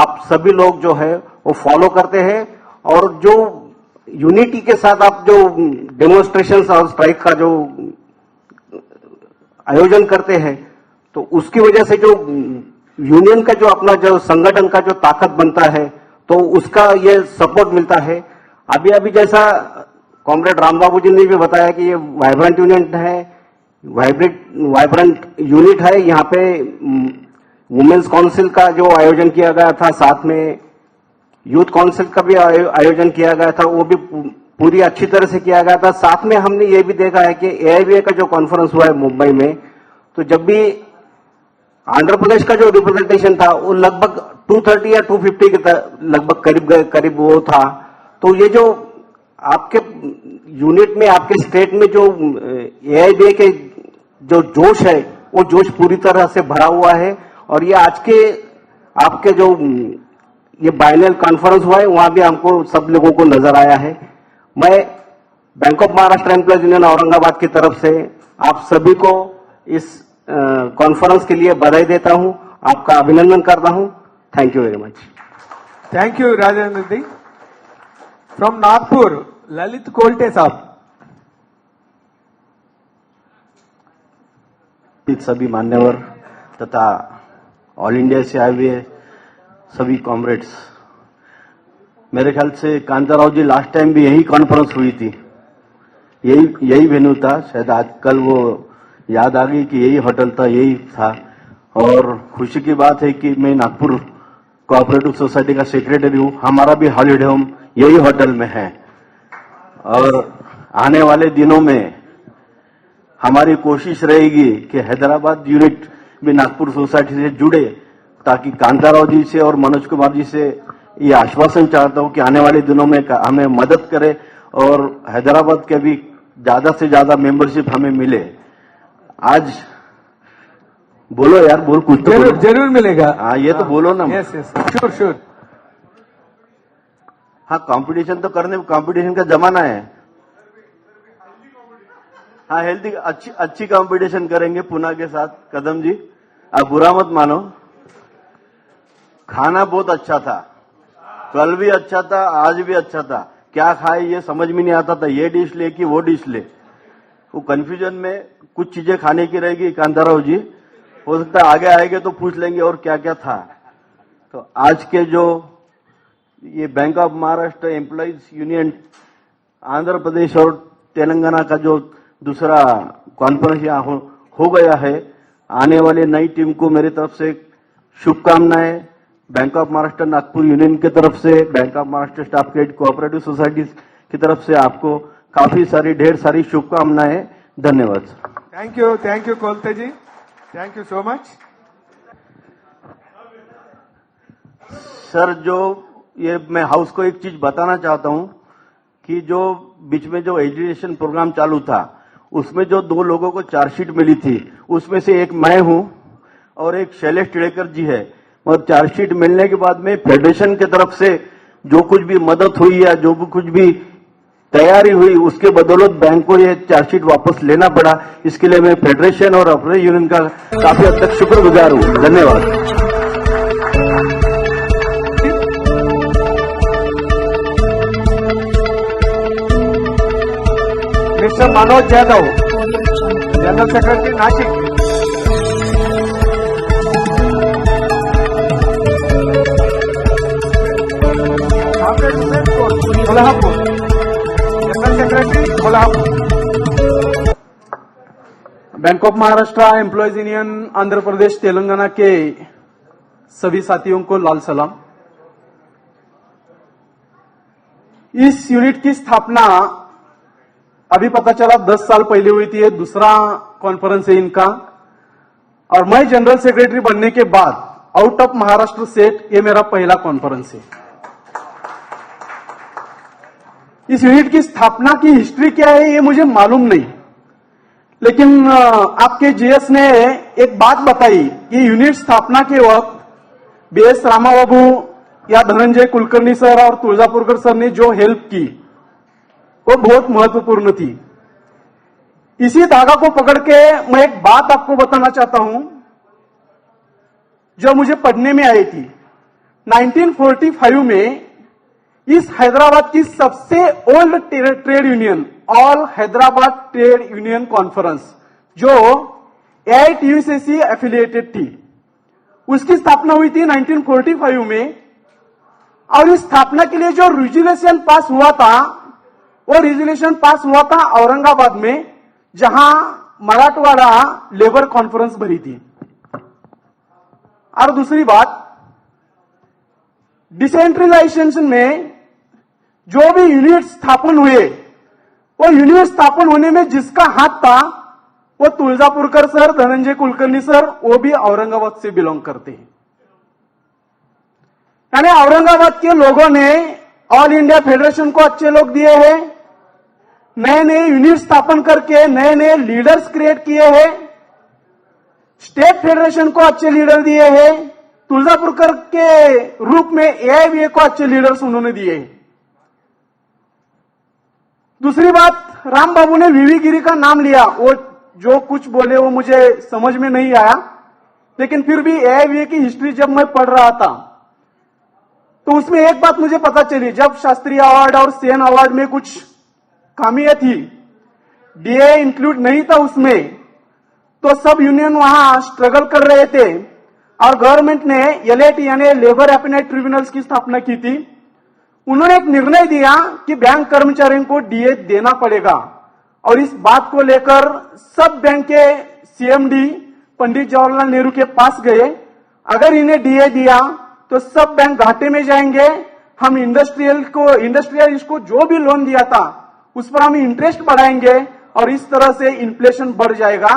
आप सभी लोग जो है वो फॉलो करते हैं, और जो यूनिटी के साथ आप जो डेमोन्स्ट्रेशन और स्ट्राइक का जो आयोजन करते हैं तो उसकी वजह से जो यूनियन का जो अपना जो संगठन का जो ताकत बनता है तो उसका ये सपोर्ट मिलता है। अभी अभी जैसा कॉमरेड रामबाबू जी ने भी बताया कि ये वाइब्रेंट यूनिट है, वाइब्रेंट यूनिट है। यहाँ पे वुमेन्स काउंसिल का जो आयोजन किया गया था, साथ में यूथ काउंसिल का भी आयोजन किया गया था, वो भी पूरी अच्छी तरह से किया गया था। साथ में हमने ये भी देखा है कि एआईबीए का जो कॉन्फ्रेंस हुआ है मुंबई में, तो जब भी आंध्र प्रदेश का जो रिप्रेजेंटेशन था वो लगभग 230 या 250 के लगभग करीब वो था। तो ये जो आपके यूनिट में, आपके स्टेट में जो एआईबीए के जो जोश है वो जोश पूरी तरह से भरा हुआ है, और ये आज के आपके जो ये बाइनल कॉन्फ्रेंस हुआ है वहां भी हमको सब लोगों को नजर आया है। मैं bank of Maharashtra employees union Aurangabad की तरफ से आप सभी को इस कॉन्फ्रेंस के लिए बधाई देता हूं, आपका अभिनंदन करता हूं। Thank you very much. Thank you Rajendra ji. From Nagpur Lalit Kolte साहब। सभी मान्यवर तथा ऑल इंडिया से आए हुए सभी कॉमरेड्स, मेरे ख्याल से कांताराव जी लास्ट टाइम भी यही कॉन्फ्रेंस हुई थी, यही वेन्यू था। शायद आजकल वो याद आ गई कि यही होटल था, यही था। और खुशी की बात है कि मैं नागपुर कोऑपरेटिव सोसाइटी का सेक्रेटरी हूं, हमारा भी हॉलिडे होम यही होटल में है, और आने वाले दिनों में हमारी कोशिश रहेगी कि हैदराबाद यूनिट भी नागपुर सोसाइटी से जुड़े, ताकि कांताराव जी से और मनोज कुमार जी से ये आश्वासन चाहता हूं कि आने वाले दिनों में हमें मदद करे और हैदराबाद के भी ज्यादा से ज्यादा मेंबरशिप हमें मिले। आज बोलो यार, बोल कुछ तो जरूर बोलो। जरूर मिलेगा। हाँ, ये तो बोलो ना। Yes yes, sure sure. हाँ, कंपटीशन तो करने, कंपटीशन का जमाना है। हाँ, हेल्थी अच्छी कंपटीशन करेंगे पुणे के साथ। कदम जी, आप बुरा मत मानो, खाना बहुत अच्छा था, कल भी अच्छा था, आज भी अच्छा था। क्या खाए ये समझ में नहीं आता था, ये डिश ले कि वो डिश ले। वो कंफ्यूजन में कुछ चीजें खाने की रहेगी। कांताराव जी, हो सकता है आगे आएंगे तो पूछ लेंगे और क्या क्या था। तो आज के जो ये bank of Maharashtra employees union Andhra Pradesh और तेलंगाना का जो दूसरा कॉन्फ्रेंस यहाँ हो गया है, आने वाले नई टीम को मेरी तरफ से शुभकामनाएं। Bank of Maharashtra Nagpur union की तरफ से, bank of Maharashtra staff credit cooperative society की तरफ से आपको काफी सारी, ढेर सारी शुभकामनाएं। धन्यवाद। Thank you Kolte ji, thank you so much. Sir, जो ये मैं हाउस को एक चीज बताना चाहता हूं कि जो बीच में जो एजुकेशन प्रोग्राम चालू था, उसमें जो 2 लोगों को चार्जशीट मिली थी, उसमें से एक मैं हूं और एक शैलेश टिड़ेकर जी है। और चार्जशीट मिलने के बाद में फेडरेशन की तरफ से जो कुछ भी मदद हुई या जो भी कुछ भी तैयारी हुई, उसके बदौलत बैंक को ये चार्जशीट वापस लेना पड़ा। इसके लिए मैं फेडरेशन और अपने यूनियन का काफी हद तक शुक्रगुजार हूं। धन्यवाद। Mister Manoj Yadav, general secretary Nashik. Kolhapur, general secretary Kolhapur. Bank of Maharashtra employees union Andhra Pradesh Telangana के सभी साथियों को लाल सलाम। इस यूनिट की स्थापना अभी पता चला 10 साल पहले हुई थी। ये दूसरा कॉन्फ्रेंस है इनका, और मैं जनरल सेक्रेटरी बनने के बाद आउट ऑफ महाराष्ट्र स्टेट ये मेरा पहला कॉन्फ्रेंस है। इस यूनिट की स्थापना की हिस्ट्री क्या है ये मुझे मालूम नहीं, लेकिन आपके जीएस ने एक बात बताई कि यूनिट स्थापना के वक्त बीएस रामाबाबू या धनंजय कुलकर्णी सर और तुळजापुरकर सर ने जो हेल्प की वो बहुत महत्वपूर्ण थी। इसी धागा को पकड़ के मैं एक बात आपको बताना चाहता हूं जो मुझे पढ़ने में आई थी। 1945 में इस हैदराबाद की सबसे old trade union, all Hyderabad trade union conference, जो AITU से एफिलिएटेड थी, उसकी स्थापना हुई थी 1945 में। और इस स्थापना के लिए जो रेजोल्यूशन पास हुआ था, वो रेजोल्यूशन पास हुआ था औरंगाबाद में, जहां मराठवाड़ा लेबर कॉन्फ्रेंस भरी थी। और दूसरी बात, डिसेंट्रलाइजेशन में जो भी यूनिट स्थापन हुए, वो यूनिट स्थापन होने में जिसका हाथ था वो तुळजापुरकर सर, धनंजय कुलकर्णी सर, वो भी औरंगाबाद से बिलोंग करते हैं। यानी औरंगाबाद के लोगों ने ऑल इंडिया फेडरेशन को अच्छे लोग दिए हैं, नए नए यूनिट स्थापन करके नए नए लीडर्स क्रिएट किए हैं, स्टेट फेडरेशन को अच्छे लीडर दिए हैं, तुळजापुरकर के रूप में AIBA को अच्छे लीडर्स उन्होंने दिए हैं। दूसरी बात, राम बाबू ने वीवी गिरी का नाम लिया, वो जो कुछ बोले वो मुझे समझ में नहीं आया, लेकिन फिर भी AIBA की हिस्ट्री जब मैं पढ़ रहा था तो उसमें एक बात मुझे पता चली। जब शास्त्री अवार्ड और सेन अवार्ड में कुछ खामियां थी, DA इंक्लूड नहीं था उसमें, तो सब यूनियन वहां स्ट्रगल कर रहे थे और गवर्नमेंट ने LAT यानी लेबर अपीलेट ट्रिब्यूनल्स की स्थापना की थी। उन्होंने एक निर्णय दिया कि बैंक कर्मचारियों को DA देना पड़ेगा, और इस बात को लेकर सब बैंक के CMD पंडित जवाहरलाल नेहरू के पास गए। अगर इन्हें DA दिया तो सब बैंक घाटे में जाएंगे, हम इंडस्ट्रियलिस्ट को जो भी लोन दिया था उस पर हम इंटरेस्ट बढ़ाएंगे और इस तरह से इन्फ्लेशन बढ़ जाएगा,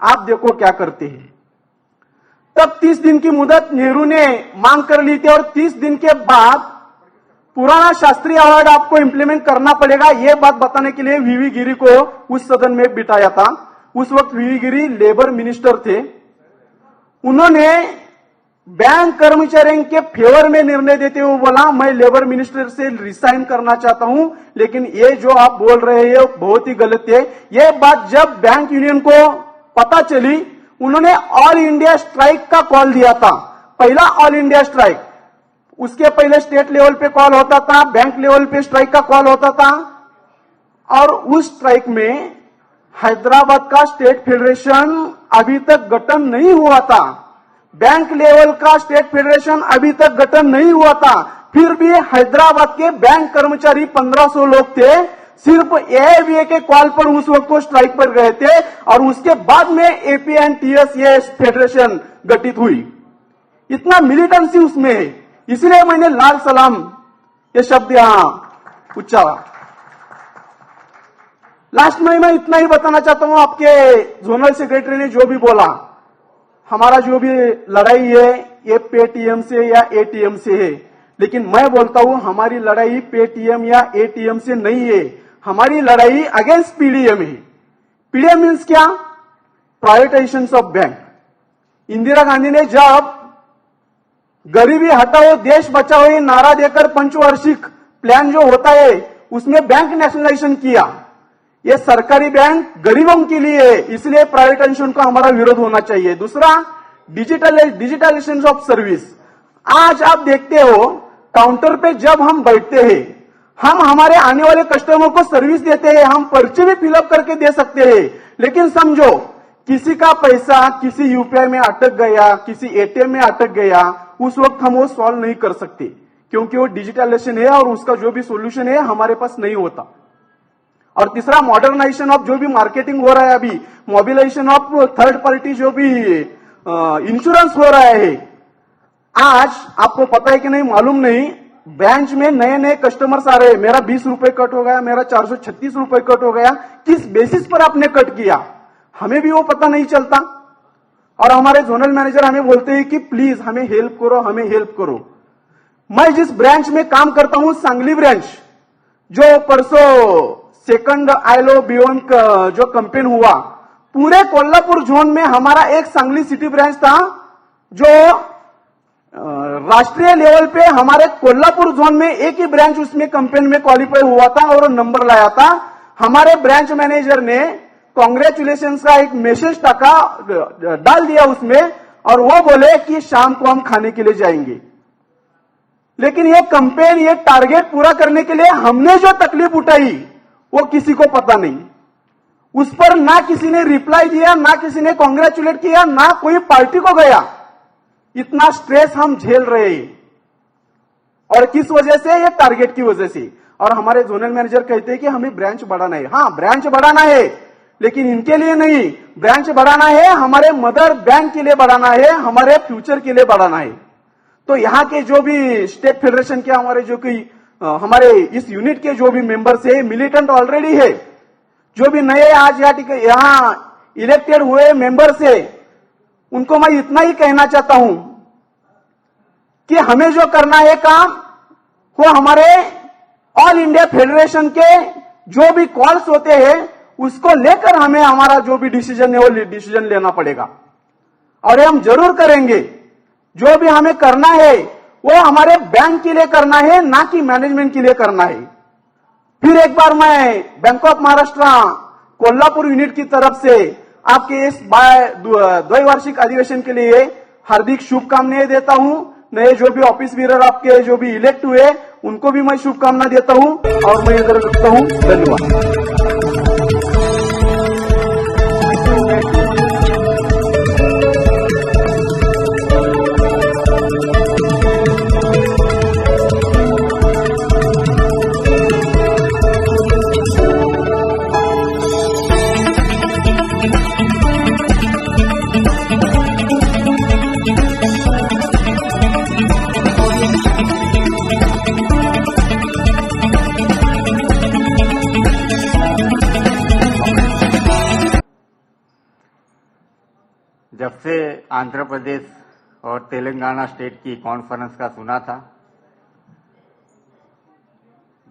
आप देखो क्या करते हैं। तब 30 दिन की मुदत नेहरू ने मांग कर ली थी और 30 दिन के बाद पुराना शास्त्री अवार्ड आपको इंप्लीमेंट करना पड़ेगा, ये बात बताने के लिए वीवी गिरी को उस सदन में बिठाया था। उस वक्त वीवी गिरी लेबर मिनिस्टर थे। उन्होंने बैंक कर्मचारियों के फेवर में निर्णय देते हुए बोला, मैं लेबर मिनिस्टर से रिसाइन करना चाहता हूं, लेकिन ये जो आप बोल रहे हैं बहुत ही गलत है। ये बात जब बैंक यूनियन को पता चली, उन्होंने ऑल इंडिया स्ट्राइक का कॉल दिया था। पहला ऑल इंडिया स्ट्राइक, उसके पहले स्टेट लेवल पे कॉल होता था, बैंक लेवल पे स्ट्राइक का कॉल होता था। और उस स्ट्राइक में हैदराबाद का स्टेट फेडरेशन अभी तक गठन नहीं हुआ था, बैंक लेवल का स्टेट फेडरेशन अभी तक गठन नहीं हुआ था। फिर भी हैदराबाद के बैंक कर्मचारी 1500 लोग थे, सिर्फ एआईबीए के कॉल पर उस वक्त को स्ट्राइक पर गए थे, और उसके बाद में एपीएनटीएस ये फेडरेशन गठित हुई। इतना मिलिटेंसी उसमें है, इसलिए मैंने लाल सलाम ये शब्द यहां उच्चारा। लास्ट में मैं इतना ही बताना चाहता हूं, आपके जोनल सेक्रेटरी ने जो भी बोला, हमारा जो भी लड़ाई है ये पेटीएम से या एटीएम से है, लेकिन मैं बोलता हूं हमारी लड़ाई पेटीएम या एटीएम से नहीं है, हमारी लड़ाई अगेंस्ट पीडीएम है। पीडीएम मीन्स क्या? Privatisation of bank. Indira Gandhi ने जब गरीबी हटाओ देश बचाओ ये नारा देकर पंचवार्षिक प्लान जो होता है उसमें बैंक नेशनलाइजेशन किया। ये सरकारी बैंक गरीबों के लिए है, इसलिए प्राइवेटाइजेशन का हमारा विरोध होना चाहिए। दूसरा, डिजिटलाइजेशन ऑफ सर्विस। आज आप देखते हो काउंटर पे जब हम बैठते हैं, हम हमारे आने वाले कस्टमर को सर्विस देते हैं, हम पर्ची भी फिलअप करके दे सकते हैं, लेकिन समझो किसी का पैसा किसी यूपीआई में अटक गया, किसी एटीएम में अटक गया, उस वक्त हम वो सॉल्व नहीं कर सकते, क्योंकि वो डिजिटलाइजेशन है और उसका जो भी सोल्यूशन है हमारे पास नहीं होता। और तीसरा, मॉडर्नाइजेशन ऑफ जो भी मार्केटिंग हो रहा है, अभी मोबिलाइजेशन ऑफ थर्ड पार्टी जो भी इंश्योरेंस हो रहा है। आज आपको पता है कि नहीं मालूम नहीं, ब्रांच में नए नए कस्टमर्स आ रहे हैं, मेरा 20 रुपए कट हो गया, मेरा 436 रुपए कट हो गया, किस बेसिस पर आपने कट किया हमें भी वो पता नहीं चलता। और हमारे जोनल मैनेजर हमें बोलते हैं कि प्लीज हमें हेल्प करो, हमें हेल्प करो। मैं जिस ब्रांच में काम करता हूं, सांगली ब्रांच, जो परसों सेकंड आईलो बियॉन्ड जो कंपेन हुआ, पूरे कोल्हापुर जोन में हमारा एक सांगली सिटी ब्रांच था, जो राष्ट्रीय लेवल पे हमारे कोल्हापुर जोन में एक ही ब्रांच उसमें कंपेन में क्वालिफाई हुआ था और नंबर लाया था। हमारे ब्रांच मैनेजर ने कांग्रेचुलेशन का एक मैसेज डाल दिया उसमें, और वो बोले कि शाम को हम खाने के लिए जाएंगे। लेकिन ये कंपेन, ये टारगेट पूरा करने के लिए हमने जो तकलीफ उठाई वो किसी को पता नहीं। उस पर ना किसी ने रिप्लाई दिया, ना किसी ने कांग्रेचुलेट किया, ना कोई पार्टी को गया। इतना स्ट्रेस हम झेल रहे हैं, और किस वजह से? ये टारगेट की वजह से। और हमारे जोनल मैनेजर कहते हैं कि हमें ब्रांच बढ़ाना है। हाँ, ब्रांच बढ़ाना है, लेकिन इनके लिए नहीं, ब्रांच बढ़ाना है हमारे मदर बैंक के लिए बढ़ाना है, हमारे फ्यूचर के लिए बढ़ाना है। तो यहाँ के जो भी स्टेट फेडरेशन के हमारे जो कि हमारे इस यूनिट के जो भी मेंबर्स है, मिलिटेंट ऑलरेडी है, जो भी नए आज यहाँ इलेक्टेड हुए मेंबर्स है, उनको मैं इतना ही कहना चाहता हूं कि हमें जो करना है काम, वो हमारे ऑल इंडिया फेडरेशन के जो भी कॉल्स होते हैं उसको लेकर हमें हमारा जो भी डिसीजन है वो डिसीजन लेना पड़ेगा, और हम जरूर करेंगे। जो भी हमें करना है वो हमारे बैंक के लिए करना है, ना कि मैनेजमेंट के लिए करना है। फिर एक बार मैं bank of Maharashtra Kolhapur unit की तरफ से आपके इस द्वैवार्षिक अधिवेशन के लिए हार्दिक शुभकामनाएं देता हूं। नए जो भी ऑफिस बीरर आपके जो भी इलेक्ट हुए उनको भी मैं शुभकामना देता हूं, और मैं इधर रखता हूं। धन्यवाद। जब से आंध्र प्रदेश और तेलंगाना स्टेट की कॉन्फ्रेंस का सुना था,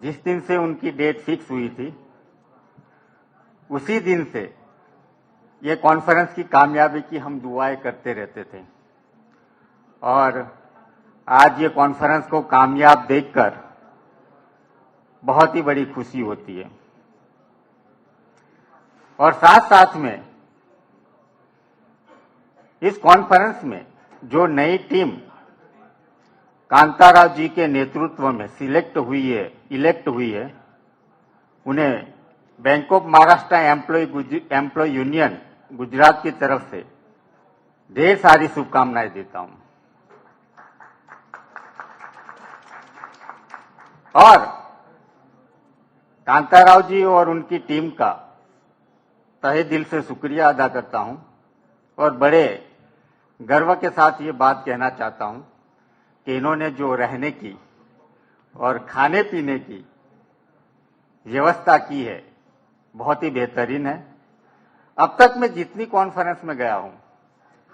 जिस दिन से उनकी डेट फिक्स हुई थी उसी दिन से ये कॉन्फ्रेंस की कामयाबी की हम दुआएं करते रहते थे और आज ये कॉन्फ्रेंस को कामयाब देखकर बहुत ही बड़ी खुशी होती है। और साथ साथ में इस कॉन्फ्रेंस में जो नई टीम कांताराव जी के नेतृत्व में इलेक्ट हुई है उन्हें bank of Maharashtra employ union Gujarat की तरफ से ढेर सारी शुभकामनाएं देता हूं। और कांताराव जी और उनकी टीम का तहे दिल से शुक्रिया अदा करता हूं और बड़े गर्व के साथ ये बात कहना चाहता हूं कि इन्होंने जो रहने की और खाने पीने की व्यवस्था की है बहुत ही बेहतरीन है। अब तक मैं जितनी कॉन्फ्रेंस में गया हूं,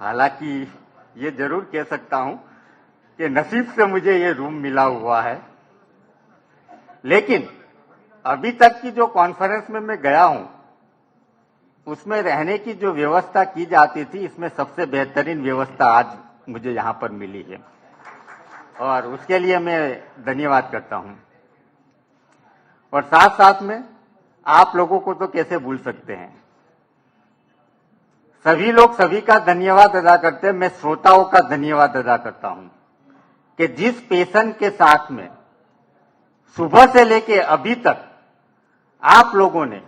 हालांकि ये जरूर कह सकता हूं कि नसीब से मुझे ये रूम मिला हुआ है, लेकिन अभी तक की जो कॉन्फ्रेंस में मैं गया हूं उसमें रहने की जो व्यवस्था की जाती थी इसमें सबसे बेहतरीन व्यवस्था आज मुझे यहां पर मिली है और उसके लिए मैं धन्यवाद करता हूं। और साथ साथ में आप लोगों को तो कैसे भूल सकते हैं, सभी लोग सभी का धन्यवाद अदा करते हैं, मैं श्रोताओं का धन्यवाद अदा करता हूं कि जिस पैशन के साथ में सुबह से लेके अभी तक आप लोगों ने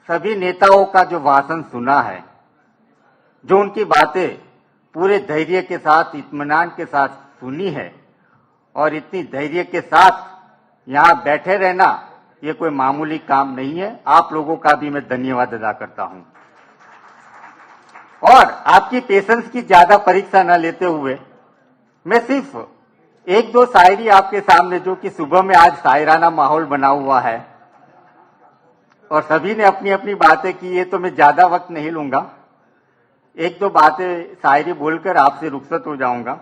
सभी नेताओं का जो भाषण सुना है, जो उनकी बातें पूरे धैर्य के साथ इत्मीनान के साथ सुनी है और इतनी धैर्य के साथ यहां बैठे रहना ये कोई मामूली काम नहीं है। आप लोगों का भी मैं धन्यवाद अदा करता हूं और आपकी पेशेंस की ज्यादा परीक्षा न लेते हुए मैं सिर्फ एक दो शायरी आपके सामने, जो कि सुबह में आज शायराना माहौल बना हुआ है और सभी ने अपनी अपनी बातें की है, तो मैं ज्यादा वक्त नहीं लूंगा, एक दो बातें शायरी बोलकर आपसे रुखसत हो जाऊंगा।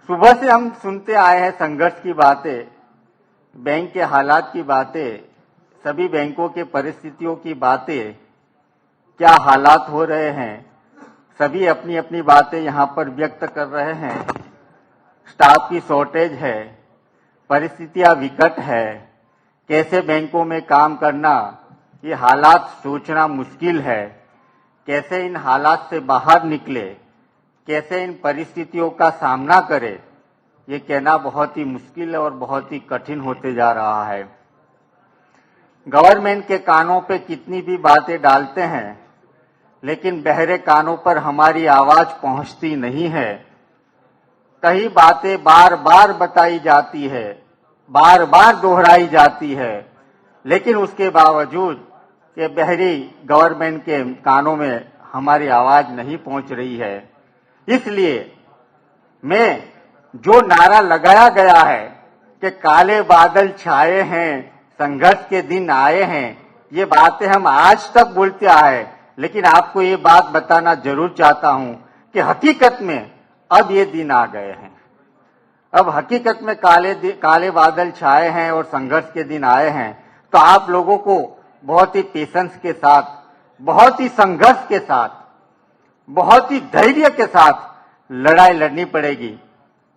सुबह से हम सुनते आए हैं संघर्ष की बातें, बैंक के हालात की बातें, सभी बैंकों के परिस्थितियों की बातें, क्या हालात हो रहे हैं, सभी अपनी अपनी बातें यहां पर व्यक्त कर रहे हैं। स्टाफ की शॉर्टेज है, परिस्थितियां विकट है, कैसे बैंकों में काम करना, ये हालात सोचना मुश्किल है, कैसे इन हालात से बाहर निकले, कैसे इन परिस्थितियों का सामना करे, ये कहना बहुत ही मुश्किल है और बहुत ही कठिन होते जा रहा है। गवर्नमेंट के कानों पे कितनी भी बातें डालते हैं, लेकिन बहरे कानों पर हमारी आवाज पहुंचती नहीं है। कई बातें बार बार बताई जाती है, बार बार दोहराई जाती है, लेकिन उसके बावजूद कि बहरी गवर्नमेंट के कानों में हमारी आवाज नहीं पहुंच रही है। इसलिए मैं जो नारा लगाया गया है कि काले बादल छाए हैं, संघर्ष के दिन आए हैं, ये बातें हम आज तक बोलते आए, लेकिन आपको ये बात बताना जरूर चाहता हूं कि हकीकत में अब ये दिन आ गए हैं। अब हकीकत में काले बादल छाए हैं और संघर्ष के दिन आए हैं, तो आप लोगों को बहुत ही पेशेंस के साथ, बहुत ही संघर्ष के साथ, बहुत ही धैर्य के साथ लड़ाई लड़नी पड़ेगी,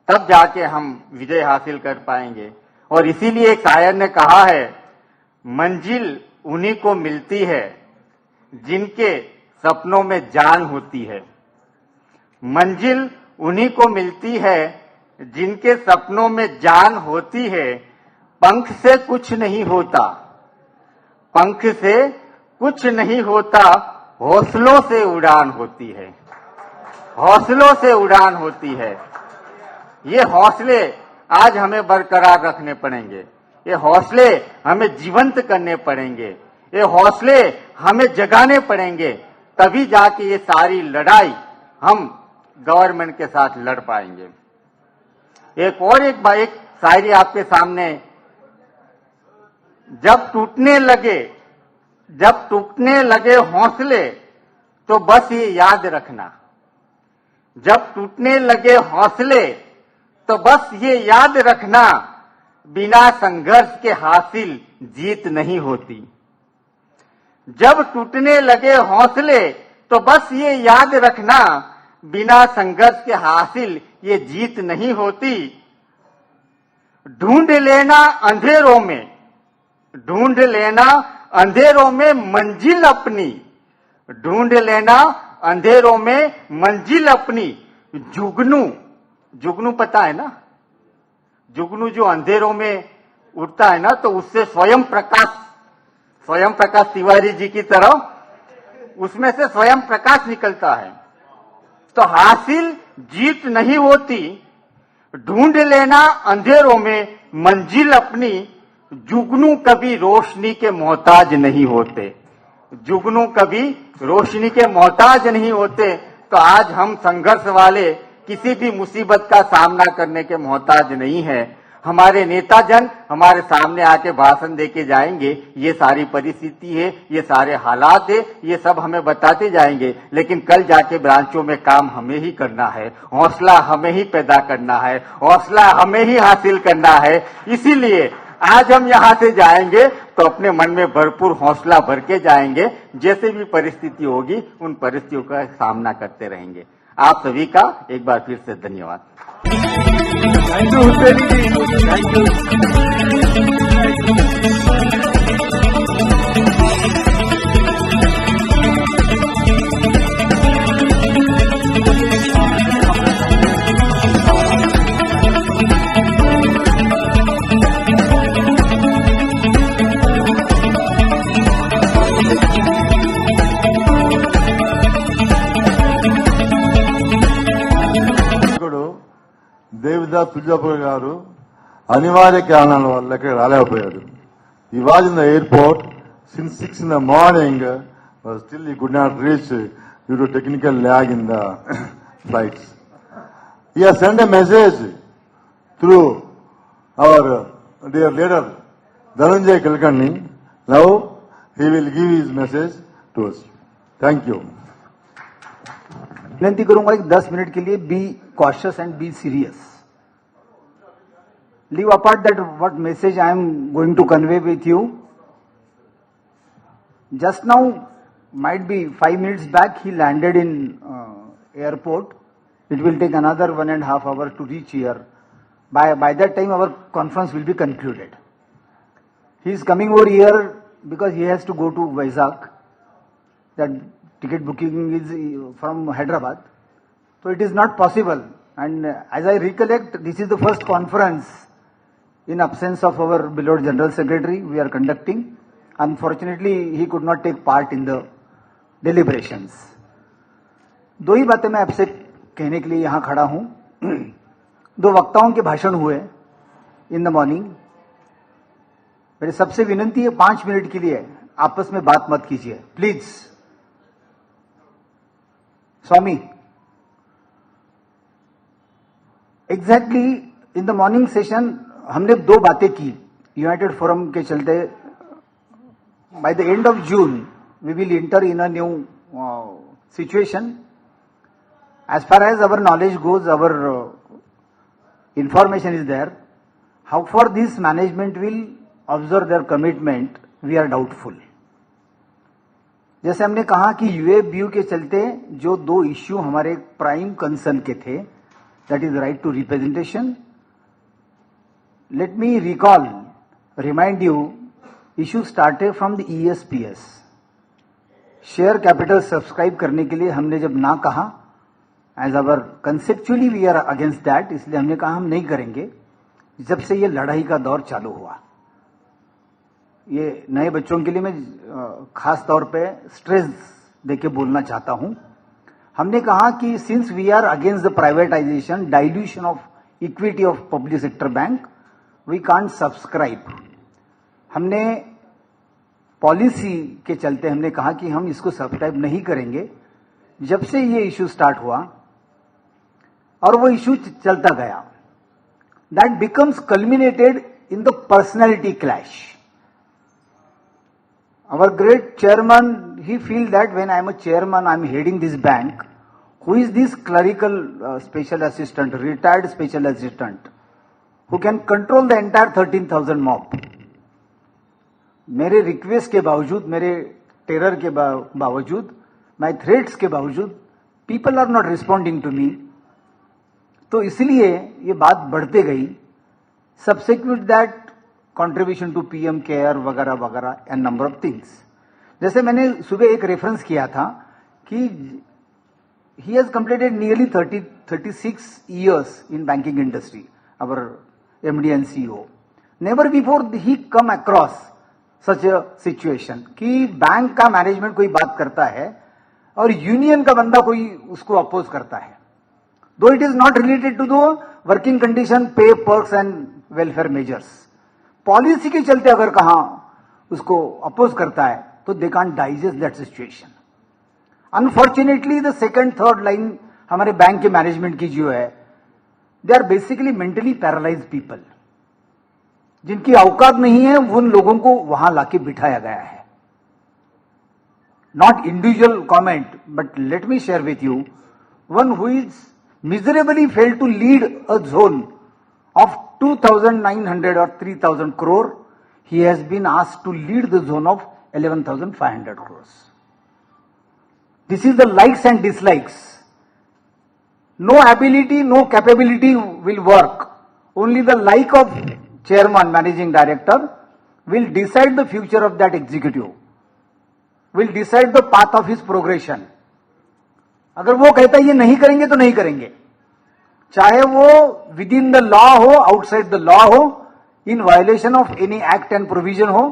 तब जाके हम विजय हासिल कर पाएंगे। और इसीलिए एक शायर ने कहा है, मंजिल उन्हीं को मिलती है जिनके सपनों में जान होती है। मंजिल उन्हीं को मिलती है जिनके सपनों में जान होती है। पंख से कुछ नहीं होता, पंख से कुछ नहीं होता, हौसलों से उड़ान होती है, हौसलों से उड़ान होती है। ये हौसले आज हमें बरकरार रखने पड़ेंगे, ये हौसले हमें जीवंत करने पड़ेंगे, ये हौसले हमें जगाने पड़ेंगे, तभी जाके ये सारी लड़ाई हम गवर्नमेंट के साथ लड़ पाएंगे। एक शायरी आपके सामने, जब टूटने लगे हौसले तो बस ये याद रखना, जब टूटने लगे हौसले तो बस ये याद रखना, बिना संघर्ष के हासिल जीत नहीं होती। जब टूटने लगे हौसले तो बस ये याद रखना, बिना संघर्ष के हासिल ये जीत नहीं होती। ढूंढ लेना अंधेरों में, ढूंढ लेना अंधेरों में मंजिल अपनी, ढूंढ लेना अंधेरों में मंजिल अपनी। जुगनू, जुगनू पता है ना, जुगनू जो अंधेरों में उठता है ना, तो उससे स्वयं प्रकाश तिवारी जी की तरह उसमें से स्वयं प्रकाश निकलता है। तो हासिल जीत नहीं होती, ढूंढ लेना अंधेरों में मंजिल अपनी। जुगनू कभी रोशनी के मोहताज नहीं होते, जुगनू कभी रोशनी के मोहताज नहीं होते। तो आज हम संघर्ष वाले किसी भी मुसीबत का सामना करने के मोहताज नहीं है। हमारे नेताजन हमारे सामने आके भाषण देके जाएंगे, ये सारी परिस्थिति है, ये सारे हालात है, ये सब हमें बताते जाएंगे, लेकिन कल जाके ब्रांचों में काम हमें ही करना है, हौसला हमें ही पैदा करना है, हौसला हमें ही हासिल करना है। इसीलिए आज हम यहाँ से जाएंगे तो अपने मन में भरपूर हौसला भर के जाएंगे। जैसे भी परिस्थिति होगी उन परिस्थितियों का सामना करते रहेंगे। आप सभी का एक बार फिर से धन्यवाद। Thank you Hussain ji, thank you. Devidas Tuljapur garu అనివార్య కారణాల వల్ల ఇక్కడ రాలేకపోయాడు. He was in the airport since 6 in the morning, but still he could not reach due to technical lag in the flights. He has sent a message through our dear leader Dhananjay Kulkarni. Now he will give his message to us. Thank you. विनती करूंगा कि 10 minute के लिए be cautious and be serious. Leave apart that what message I am going to convey with you. Just now might be 5 minutes back he landed in airport. It will take another 1.5 hours to reach here. By that time our conference will be concluded. He is coming over here because he has to go to Vizag. That ticket booking is from Hyderabad. So it is not possible. And as I recollect, this is the first conference in absence of our beloved General Secretary we are conducting. Unfortunately, he could not take part in the deliberations. दो ही बातें मैं आपसे कहने के लिए यहां खड़ा हूं. दो वक्ताओं के भाषण हुए इन द मॉर्निंग. मेरी सबसे विनती है 5 मिनट के लिए आपस में बात मत कीजिए please. Swami, exactly in the morning session हमने दो बातें की यूनाइटेड फोरम के चलते. By the end of June we will enter in a new situation. As far as our knowledge goes, our information is there. How far this management will observe their commitment, we are doubtful. जैसे हमने कहा कि यूएबीयू के चलते जो दो issue हमारे prime concern के थे, that is right to representation. Let me remind you, issue started from the ESPS. Share capital subscribe करने के लिए हमने जब ना कहा, as our conceptually we are against that, इसलिए हमने कहा हम नहीं करेंगे. जब से ये लड़ाई का दौर चालू हुआ, ये नए बच्चों के लिए मैं खास तौर पे स्ट्रेस देके बोलना चाहता हूं. हमने कहा कि since we are against the privatisation, dilution of equity of public sector bank, we can't subscribe. हमने पॉलिसी के चलते हमने कहा कि हम इसको सब्सक्राइब नहीं करेंगे. जब से ये इश्यू स्टार्ट हुआ और वो इश्यू चलता गया, that becomes culminated in the personality clash. Our great chairman, he feel that when I am a chairman, I am heading this bank, who is this clerical special assistant, retired special assistant, who can control the entire 13,000 mob. मेरे request के बावजूद, मेरे terror के बावजूद, my threats के बावजूद people are not responding to me. तो इसलिए ये बात बढ़ते गई. Subsequent that contribution to PM care वगैरह वगैरह एंड नंबर ऑफ थिंग्स. जैसे मैंने सुबह एक रेफरेंस किया था कि he has completed nearly 36 years in banking industry, our MD and CEO. Never before he come across such a situation कि बैंक का मैनेजमेंट कोई बात करता है और यूनियन का बंदा कोई उसको अपोज करता है. Though it is not related to the working condition, pay, perks and welfare measures. Policy के चलते अगर कहा उसको अपोज करता है तो they can't digest that situation. Unfortunately the second third line हमारे बैंक के मैनेजमेंट की जो है, they are basically mentally paralysed people. जिनकी औकात नहीं है उन लोगों को वहां लाके बिठाया गया है. Not individual comment, but let me share with you one who is miserably fail to lead a zone of 2,900 or 3,000 crore. He has been asked to lead the zone of 11,500 crores. This is the likes and dislikes. No ability, no capability will work. Only the like of chairman, managing director will decide the future of that executive, will decide the path of his progression. अगर वो कहता है ये नहीं करेंगे तो नहीं करेंगे, चाहे वो विद इन द लॉ हो, आउटसाइड द लॉ हो, in violation of any act and provision हो.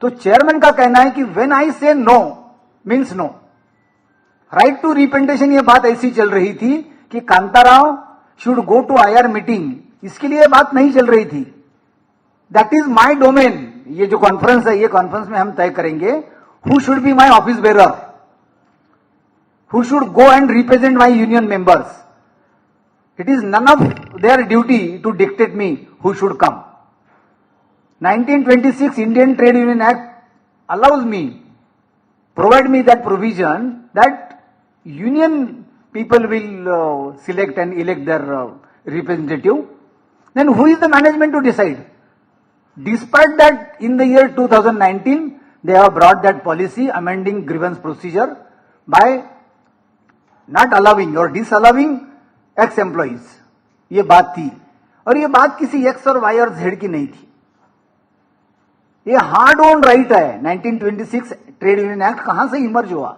तो चेयरमैन का कहना है कि when I say no means no. Right to representation ये बात ऐसी चल रही थी कि Kantarao should go to IR meeting, इसके लिए बात नहीं चल रही थी. That is my domain. ये जो कॉन्फ्रेंस है, ये कॉन्फ्रेंस में हम तय करेंगे who should be my office bearer, who should go and represent my union members. It is none of their duty to dictate me who should come. 1926 Indian Trade Union Act allows me, provide me that provision that union people will select and elect their representative. Then who is the management to decide? Despite that, in the year 2019, they have brought that policy amending grievance procedure by not allowing or disallowing ex-employees. ये बात थी, और ये बात किसी X और Y और Z की नहीं थी. ये हार्ड ओन राइट है. 1926 ट्रेड यूनियन एक्ट कहां से इमर्ज हुआ,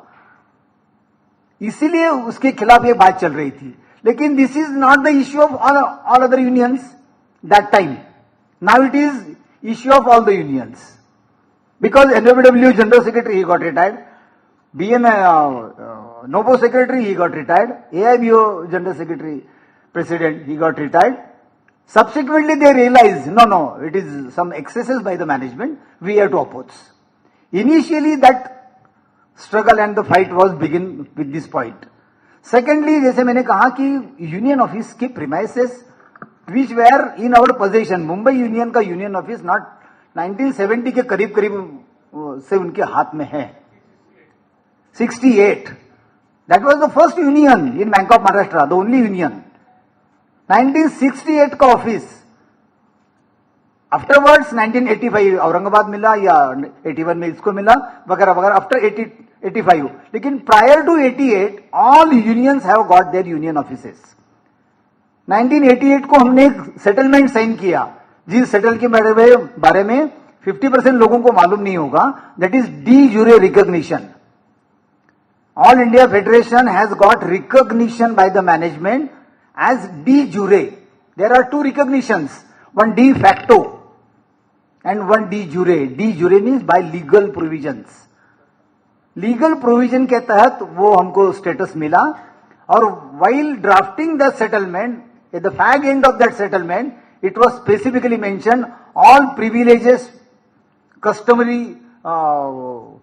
इसीलिए उसके खिलाफ ये बात चल रही थी. लेकिन this is not the issue of all other unions that time. Now it is issue of all the unions because NOBW general secretary he got retired, BM NOBO secretary he got retired, AIBO general secretary president he got retired. Subsequently, they realized, no, it is some excesses by the management, we have to oppose. Initially, that struggle and the fight was begin with this point. Secondly, जैसे मैंने कहा कि union office के premises which were in our possession, Mumbai union का union office not 1970 के करीब करीब से उनके हाथ में है. 68, that was the first union in Bank of Maharashtra, the only union. 1968 का ऑफिस, आफ्टरवर्ड्स 1985 औरंगाबाद मिला या 81 में इसको मिला वगैरह वगैरह, आफ्टर 85. लेकिन prior to 88 all unions have got their union offices. 1988 को हमने एक सेटलमेंट साइन किया, जिस सेटल के बारे में 50% लोगों को मालूम नहीं होगा. That is D jure recognition. All India federation has got recognition by the management as de jure. There are two recognitions, one de facto and one de jure. De jure means by legal provisions. Legal provision के तहत वो हमको status मिला, और while drafting the settlement, at the fag end of that settlement, it was specifically mentioned all privileges, customary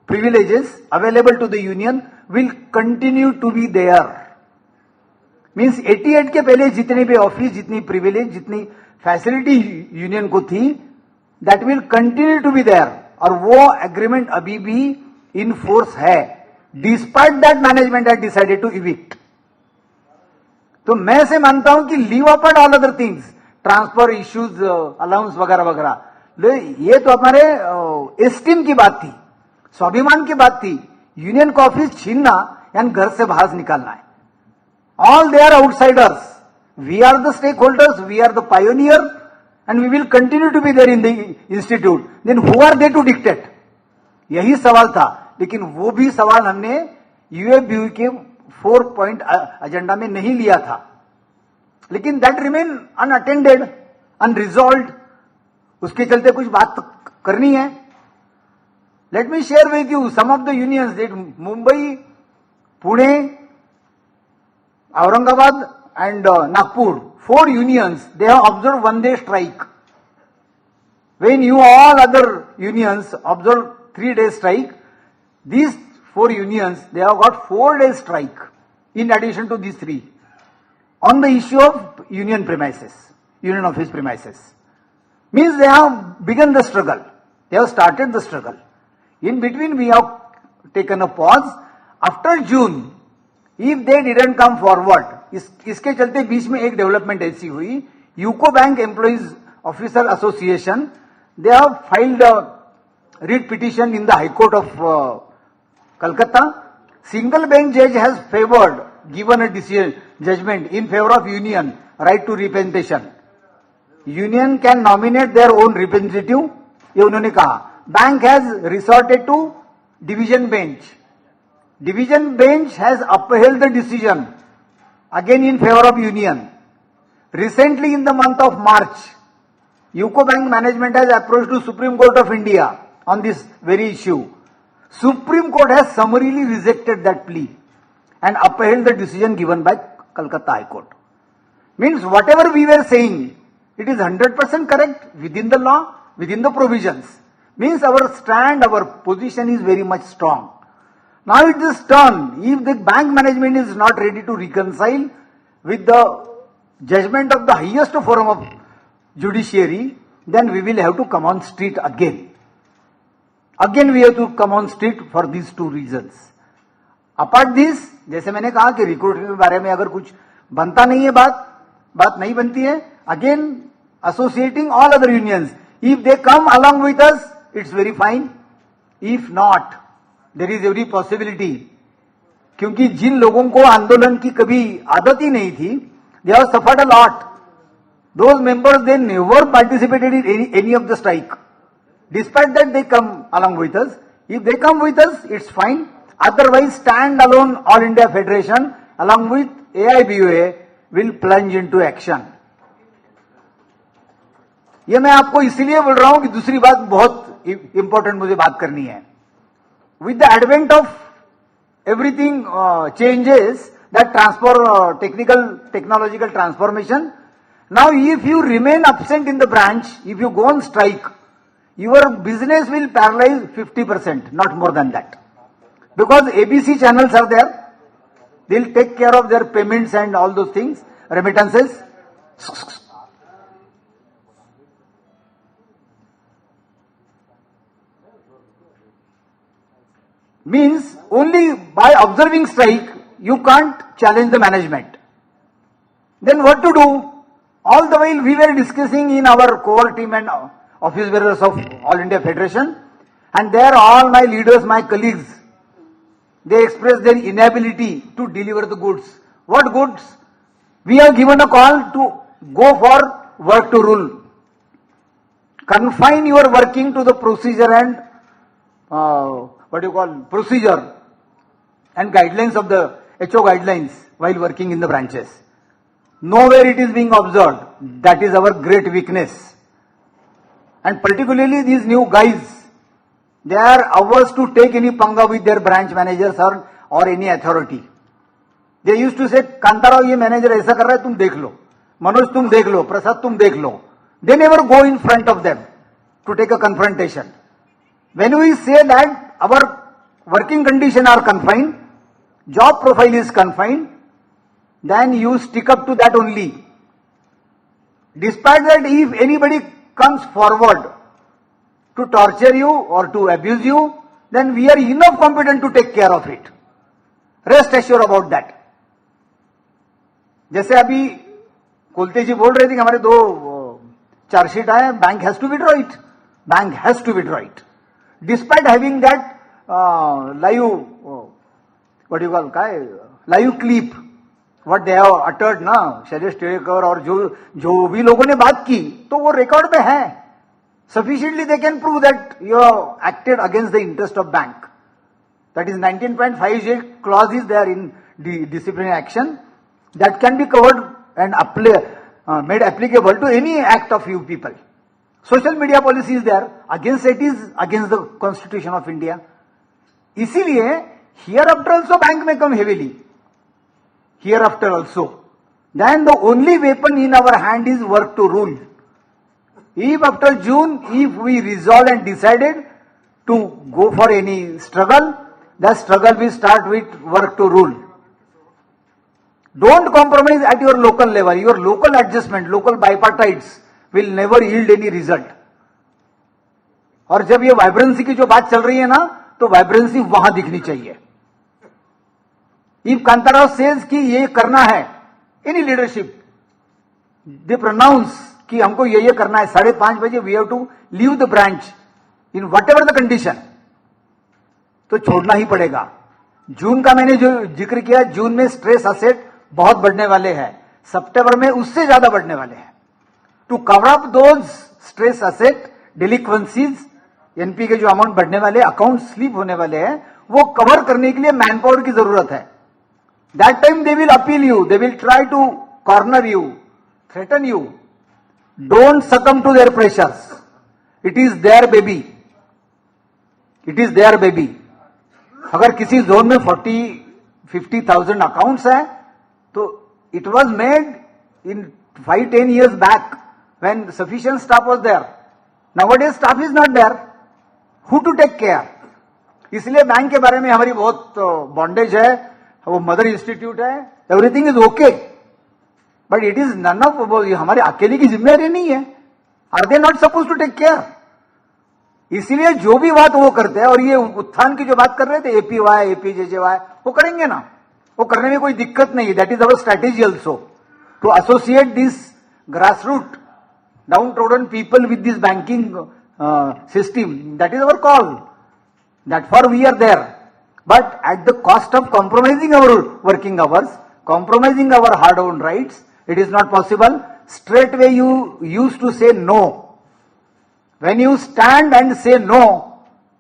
privileges available to the union will continue to be there. Means 88 के पहले जितने भी ऑफिस, जितनी privilege, जितनी facility union को थी, that will continue to be there. और वो एग्रीमेंट अभी भी इन फोर्स है, despite that management had decided to evict. तो मैं से मानता हूं कि leave apart all other things, transfer issues, allowance वगैरह वगैरह, ये तो हमारे एस्टीम की बात थी, स्वाभिमान की बात थी। यूनियन का ऑफिस छीनना यानी घर से बाहर निकालना है। All they are outsiders, we are the stakeholders, we are the pioneer and we will continue to be there in the institute, then who are they to dictate? यही सवाल था, लेकिन वो भी सवाल हमने यूएफबीयू के 4 पॉइंट एजेंडा में नहीं लिया था, लेकिन दैट रिमेन अनअटेंडेड, अनरिजॉल्व्ड। उसके चलते कुछ बात करनी है। Let me share with you some of the unions that Mumbai, Pune, Aurangabad and Nagpur, 4 unions, they have observed 1-day strike. When you all other unions observe 3-day strike, these 4 unions, they have got 4-day strike in addition to these 3 on the issue of union premises, union office premises. Means they have begun the struggle. They have started the struggle. In between we have taken a pause. After June, if they didn't come forward, इसके चलते बीच में एक development ऐसी हुई, UCO bank employees officer association, they have filed writ petition in the high court of Calcutta. Single bench जज has favoured, given a decision judgement in favour of union right to representation. Union can nominate their own representative, ये उन्होंने कहा. Bank has resorted to division bench. Division bench has upheld the decision again in favor of union. Recently in the month of March, UCO Bank management has approached to Supreme Court of India on this very issue. Supreme Court has summarily rejected that plea and upheld the decision given by Calcutta High Court. Means whatever we were saying, it is 100% correct within the law, within the provisions. Means our stand, our position is very much strong. Now it is turn. If the bank management is not ready to reconcile with the judgment of the highest forum of judiciary, then we will have to come on street again. Again we have to come on street for these 2 reasons. Apart this, जैसे मैंने कहा कि recruitment के बारे में अगर कुछ बनता नहीं है, बात नहीं बनती है, again associating all other unions. If they come along with us, it's very fine. If not, there is every possibility. क्योंकि जिन लोगों को आंदोलन की कभी आदत ही नहीं थी, they have suffered a lot. Those members, they never participated in any of the strike. Despite that, they come along with us. If they come with us, it's fine. Otherwise, stand alone All India Federation along with AIBUA will plunge into action. ये मैं आपको इसलिए बोल रहा हूं कि दूसरी बात बहुत इंपॉर्टेंट मुझे बात करनी है. With the advent of everything changes, that technological transformation, now if you remain absent in the branch, if you go on strike, your business will paralyze 50%, not more than that. Because ABC channels are there, they'll take care of their payments and all those things, remittances. Means only by observing strike you can't challenge the management. Then what to do? All the while we were discussing in our core team and office bearers of All India Federation, and there all my leaders, my colleagues, they expressed their inability to deliver the goods. What goods? We have given a call to go for work to rule. Confine your working to the procedure and procedure and guidelines of the HO guidelines while working in the branches. Nowhere it is being observed. That is our great weakness. And particularly these new guys, they are averse to take any panga with their branch managers or any authority. They used to say, Kantarao, ye manager aisa kar raha hai, tum dekh lo. Manoj, tum dekh lo. Prasad, tum dekh lo. They never go in front of them to take a confrontation. When we say that our working conditions are confined, job profile is confined, then you stick up to that only. Despite that, if anybody comes forward to torture you or to abuse you, then we are enough competent to take care of it. Rest assured about that. जैसे अभी कोलते जी बोल रहे थे कि हमारे 2 chargesheet आया, bank has to withdraw it, bank has to withdraw it despite having that live what you call काय live clip what they have uttered ना शैलेश टिळेकर और जो भी लोगों ने बात की तो वो रिकॉर्ड में है. Sufficiently they can prove that you have acted against the interest of bank. That is 19.5J clause is there in the disciplinary action that can be covered and made applicable to any act of you people. Social media policy is there. Against it is against the Constitution of India. इसीलिए hereafter also bank may come heavily. Hereafter also. Then the only weapon in our hand is work to rule. If after June, if we resolve and decided to go for any struggle, that struggle will start with work to rule. Don't compromise at your local level. Your local adjustment, local bipartites will never yield any result. और जब ये vibrancy की जो बात चल रही है ना, तो वाइब्रेंसी वहां दिखनी चाहिए. If Kanta says कि ये करना है, any leadership, they pronounce कि हमको ये करना है 5:30 बजे we have to leave the branch in whatever the condition, तो छोड़ना ही पड़ेगा. जून का मैंने जो जिक्र किया, जून में स्ट्रेस असेट बहुत बढ़ने वाले हैं, सितंबर में उससे ज्यादा बढ़ने वाले हैं. To cover up those stress asset delinquencies, NP के जो अमाउंट बढ़ने वाले, अकाउंट स्लिप होने वाले हैं, वो कवर करने के लिए मैन पावर की जरूरत है. That time they will appeal you, they will try to corner you, threaten you. Don't succumb to their pressures. It is their baby. It is their baby. अगर किसी जोन में 40-50,000 accounts है, तो it was made in 5-10 years back when sufficient staff was there. Nowadays staff is not there. Who to take care? इसलिए bank के बारे में हमारी बहुत बॉन्डेज है, वो मदर इंस्टीट्यूट है, everything is okay. But it is none of, हमारे अकेले की जिम्मेदारी नहीं है. Are they not suppose to take care? इसीलिए जो भी बात वो करते हैं, और ये उत्थान की जो बात कर रहे थे, एपीवाई, एपीजेजेवाई, वो करेंगे ना, वो करने में कोई दिक्कत नहीं. That is our strategy also to associate this grass root downtrodden people with this banking system. That is our call. That for we are there, but at the cost of compromising our working hours, compromising our hard-earned rights. It is not possible. Straightway you used to say no. When you stand and say no,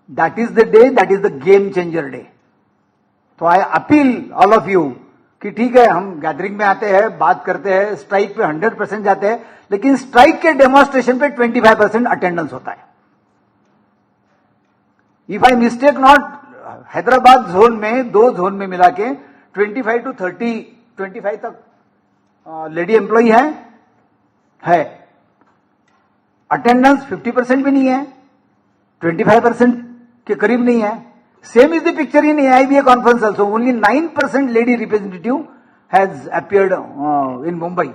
that is the day, that is the game changer day. So I appeal all of you कि ठीक है, हम gathering में आते हैं, बात करते हैं, स्ट्राइक पे 100% जाते हैं, लेकिन स्ट्राइक के डेमोन्स्ट्रेशन पे 25% अटेंडेंस होता है. If I mistake not, Hyderabad zone में, 2 जोन में मिला के 25 to 25 तक लेडी एम्प्लॉई है. अटेंडेंस 50% भी नहीं है, 25% के करीब नहीं है. Same is the picture in AIBA conference also. Only 9% lady representative has appeared in Mumbai.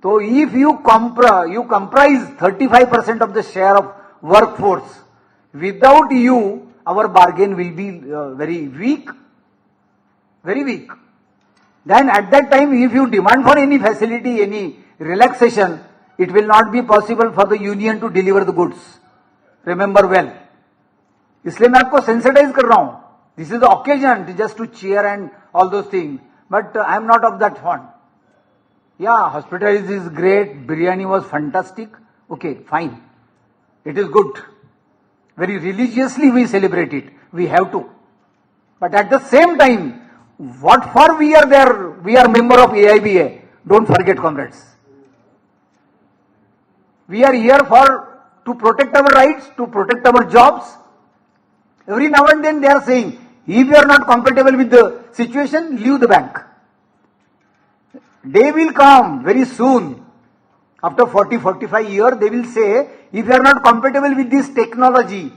तो if you comprise 35% of the share of work force, without you our bargain will be very weak. Very weak. Then at that time, if you demand for any facility, any relaxation, it will not be possible for the union to deliver the goods. Remember well. इसलिए मैं आपको sensitize कर रहा हूं. This is the occasion just to cheer and all those things. But I am not of that fond. Yeah, hospitality is great. Biryani was fantastic. Okay, fine. It is good. Very religiously we celebrate it. We have to. But at the same time, what for we are there? We are member of AIBA. Don't forget, comrades. We are here to protect our rights, to protect our jobs. Every now and then they are saying, if you are not compatible with the situation, leave the bank. Day will come very soon. After 40-45 years, they will say, if you are not compatible with this technology,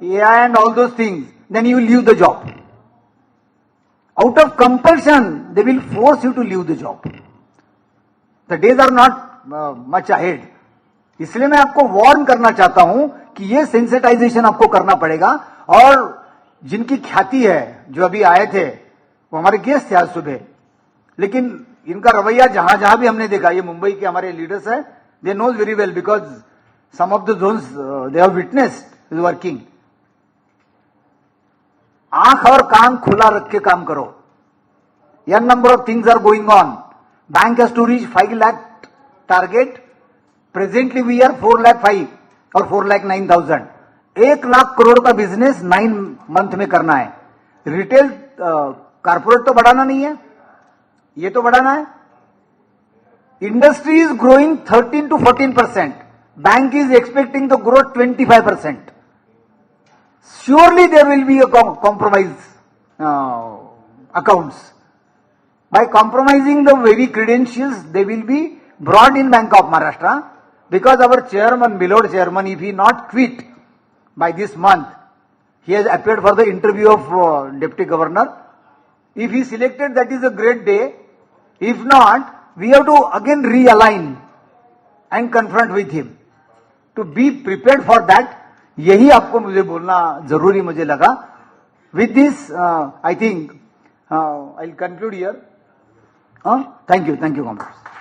AI and all those things, then you will leave the job. Out of compulsion, they will force you to leave the job. The days are not much ahead. इसलिए मैं आपको warn करना चाहता हूं कि ये sensitisation आपको करना पड़ेगा. और जिनकी ख्याति है, जो अभी आए थे, वो हमारे गेस्ट थे आज सुबह, लेकिन इनका रवैया जहां जहां भी हमने देखा, ये मुंबई के हमारे लीडर्स है, They know very well because some of the zones they have witnessed is working. आंख और कान खुला रख के काम करो. N number of things are going on. Bank has to reach 5 lakh target. Presently we are 4 lakh 5 or 4 lakh 9,000. 1 lakh crore का business 9 month में करना है. रिटेल कारपोरेट तो बढ़ाना नहीं है, ये तो बढ़ाना है. Industry is growing 13 to 14%. Bank is expecting to grow 25%. Surely there will be a compromise accounts. By compromising the very credentials, they will be brought in Bank of Maharashtra because our chairman, beloved chairman, if he not quit by this month, he has appeared for the interview of Deputy Governor. If he selected, that is a great day. If not, we have to again realign and confront with him. To be prepared for that, यही आपको मुझे बोलना जरूरी मुझे लगा. With this, I think I'll conclude here. Thank you, comrades.